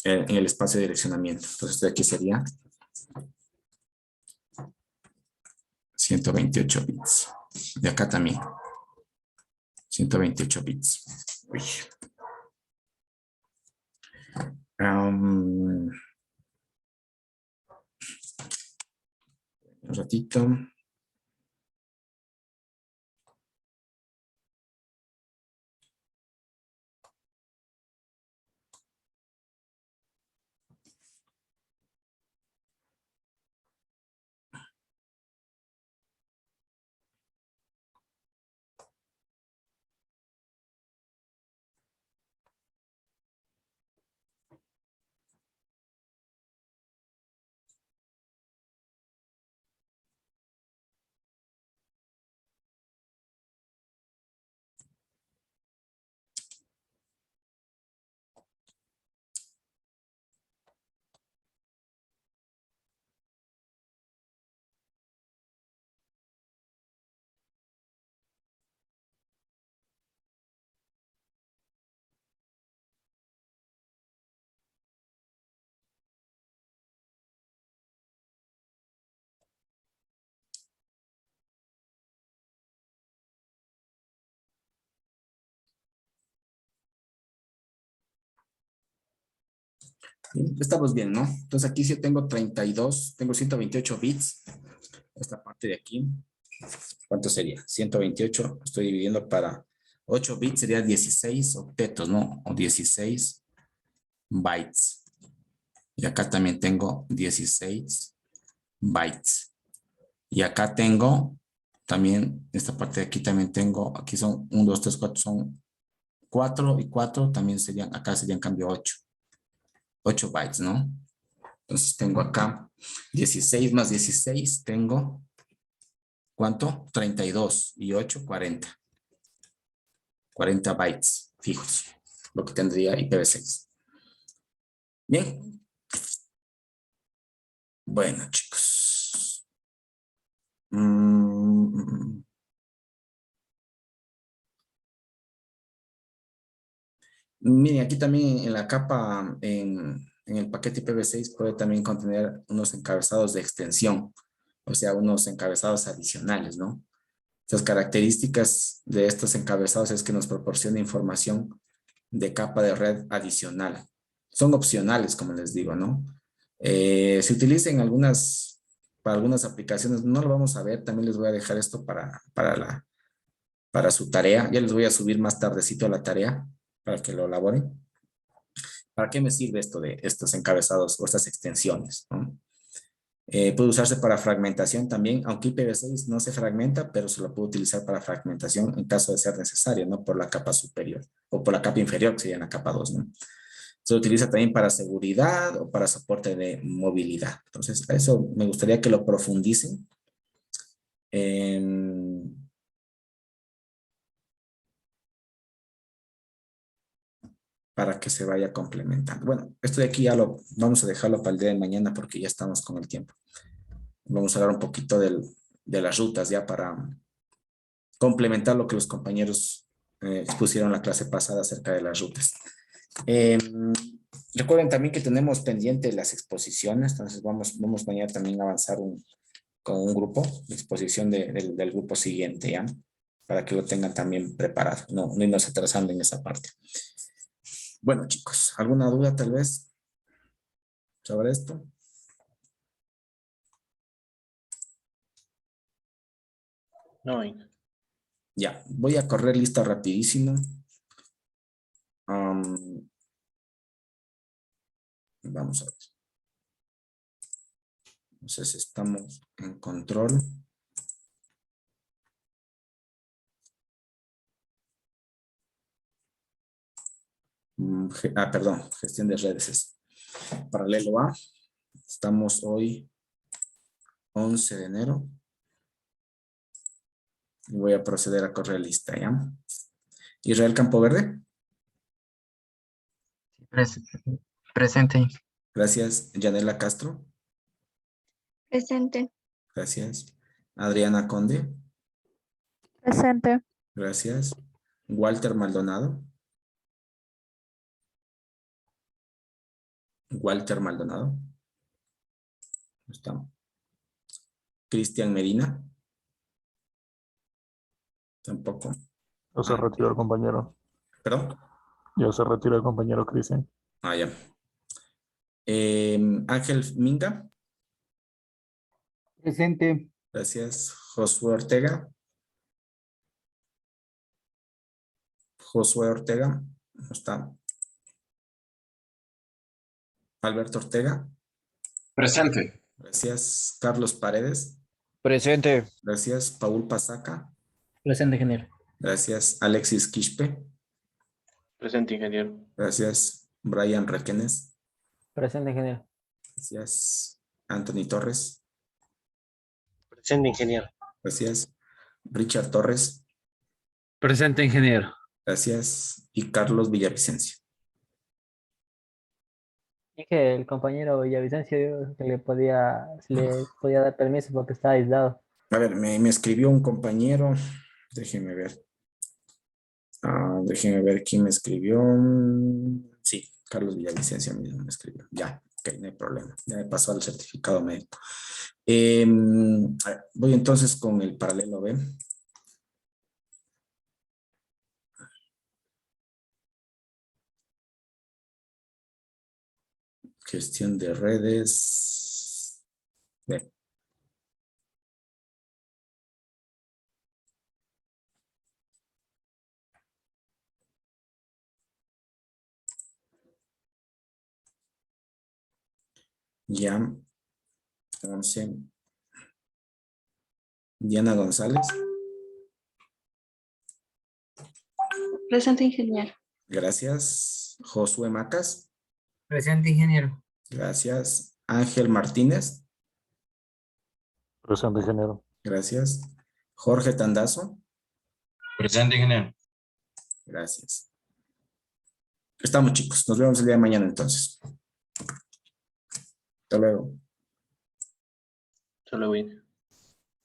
en el espacio de direccionamiento. Entonces, esto de aquí sería 128 bits. De acá también. 128 bits. Uy. Un ratito. Estamos bien, ¿no? Entonces aquí sí tengo 32, tengo 128 bits. Esta parte de aquí, ¿cuánto sería? 128, estoy dividiendo para 8 bits, sería 16 octetos, ¿no? O 16 bytes. Y acá también tengo 16 bytes. Y acá tengo también, esta parte de aquí también tengo, aquí son 1, 2, 3, 4, son 4 y 4, también serían, acá serían cambio 8. 8 bytes, ¿no? Entonces tengo acá 16 más 16, tengo, ¿cuánto? 32 y 8, 40. 40 bytes fijos, lo que tendría IPv6. Bien. Bueno, chicos. Miren, aquí también en la capa, en el paquete IPv6 puede también contener unos encabezados de extensión, o sea, unos encabezados adicionales, ¿no? Las características de estos encabezados es que nos proporciona información de capa de red adicional. Son opcionales, como les digo, ¿no? Se utiliza en para algunas aplicaciones, no lo vamos a ver, también les voy a dejar esto para su tarea. Ya les voy a subir más tardecito la tarea para que lo elaboren. ¿Para qué me sirve esto de estos encabezados o estas extensiones, ¿no? Puede usarse para fragmentación también, aunque IPv6 no se fragmenta, pero se lo puede utilizar para fragmentación en caso de ser necesario, ¿no? Por la capa superior o por la capa inferior, que sería la capa 2, ¿no? Se utiliza también para seguridad o para soporte de movilidad. Entonces, a eso me gustaría que lo profundicen. Para que se vaya complementando. Bueno, esto de aquí ya lo vamos a dejarlo para el día de mañana porque ya estamos con el tiempo. Vamos a hablar un poquito de las rutas ya para complementar lo que los compañeros expusieron la clase pasada acerca de las rutas. Recuerden también que tenemos pendiente las exposiciones, entonces vamos mañana también a avanzar con un grupo de exposición del grupo siguiente, ¿ya? Para que lo tengan también preparado, no irnos atrasando en esa parte. Bueno, chicos, ¿alguna duda tal vez? sobre esto? No, Ya, voy a correr lista rapidísimo. Vamos a ver. Entonces estamos en control. Perdón, gestión de redes es paralelo A. Estamos hoy 11 de enero. Y voy a proceder a correr lista, ¿ya? Israel Campo Verde. Pres- presente. Gracias. Yanela Castro. Presente. Gracias. Adriana Conde. Presente. Gracias. Walter Maldonado. Walter Maldonado. Está. Cristian Medina. Tampoco. Ya se retiró el compañero. Perdón. Ya se retiró el compañero Cristian. Ya. Ángel Minga. Presente. Gracias. Josué Ortega. Josué Ortega. No está. Alberto Ortega. Presente. Gracias. Carlos Paredes. Presente. Gracias. Paul Pasaca. Presente, ingeniero. Gracias. Alexis Quispe. presente, ingeniero. Gracias. Brian Requenes. Presente, ingeniero. Gracias. Anthony Torres. Presente, ingeniero. Gracias. Richard Torres. Presente, ingeniero. Gracias. Y Carlos Villavicencio. Dije el compañero Villavicencio dijo que le podía dar permiso porque está aislado. A ver, me escribió un compañero. Déjenme ver. Déjenme ver quién me escribió. Sí, Carlos Villavicencio mismo me escribió. Ya, ok, no hay problema. Ya me pasó al certificado médico. A ver, voy entonces con el paralelo B. Gestión de redes. B. Ya. 11. Diana González. Presente, ingeniero. Gracias. Josué Macas. Presente, ingeniero. Gracias. Ángel Martínez. Presente, ingeniero. Gracias. Jorge Tandazo. Presente, ingeniero. Gracias. Estamos, chicos. Nos vemos el día de mañana entonces. Hasta luego. Solo voy.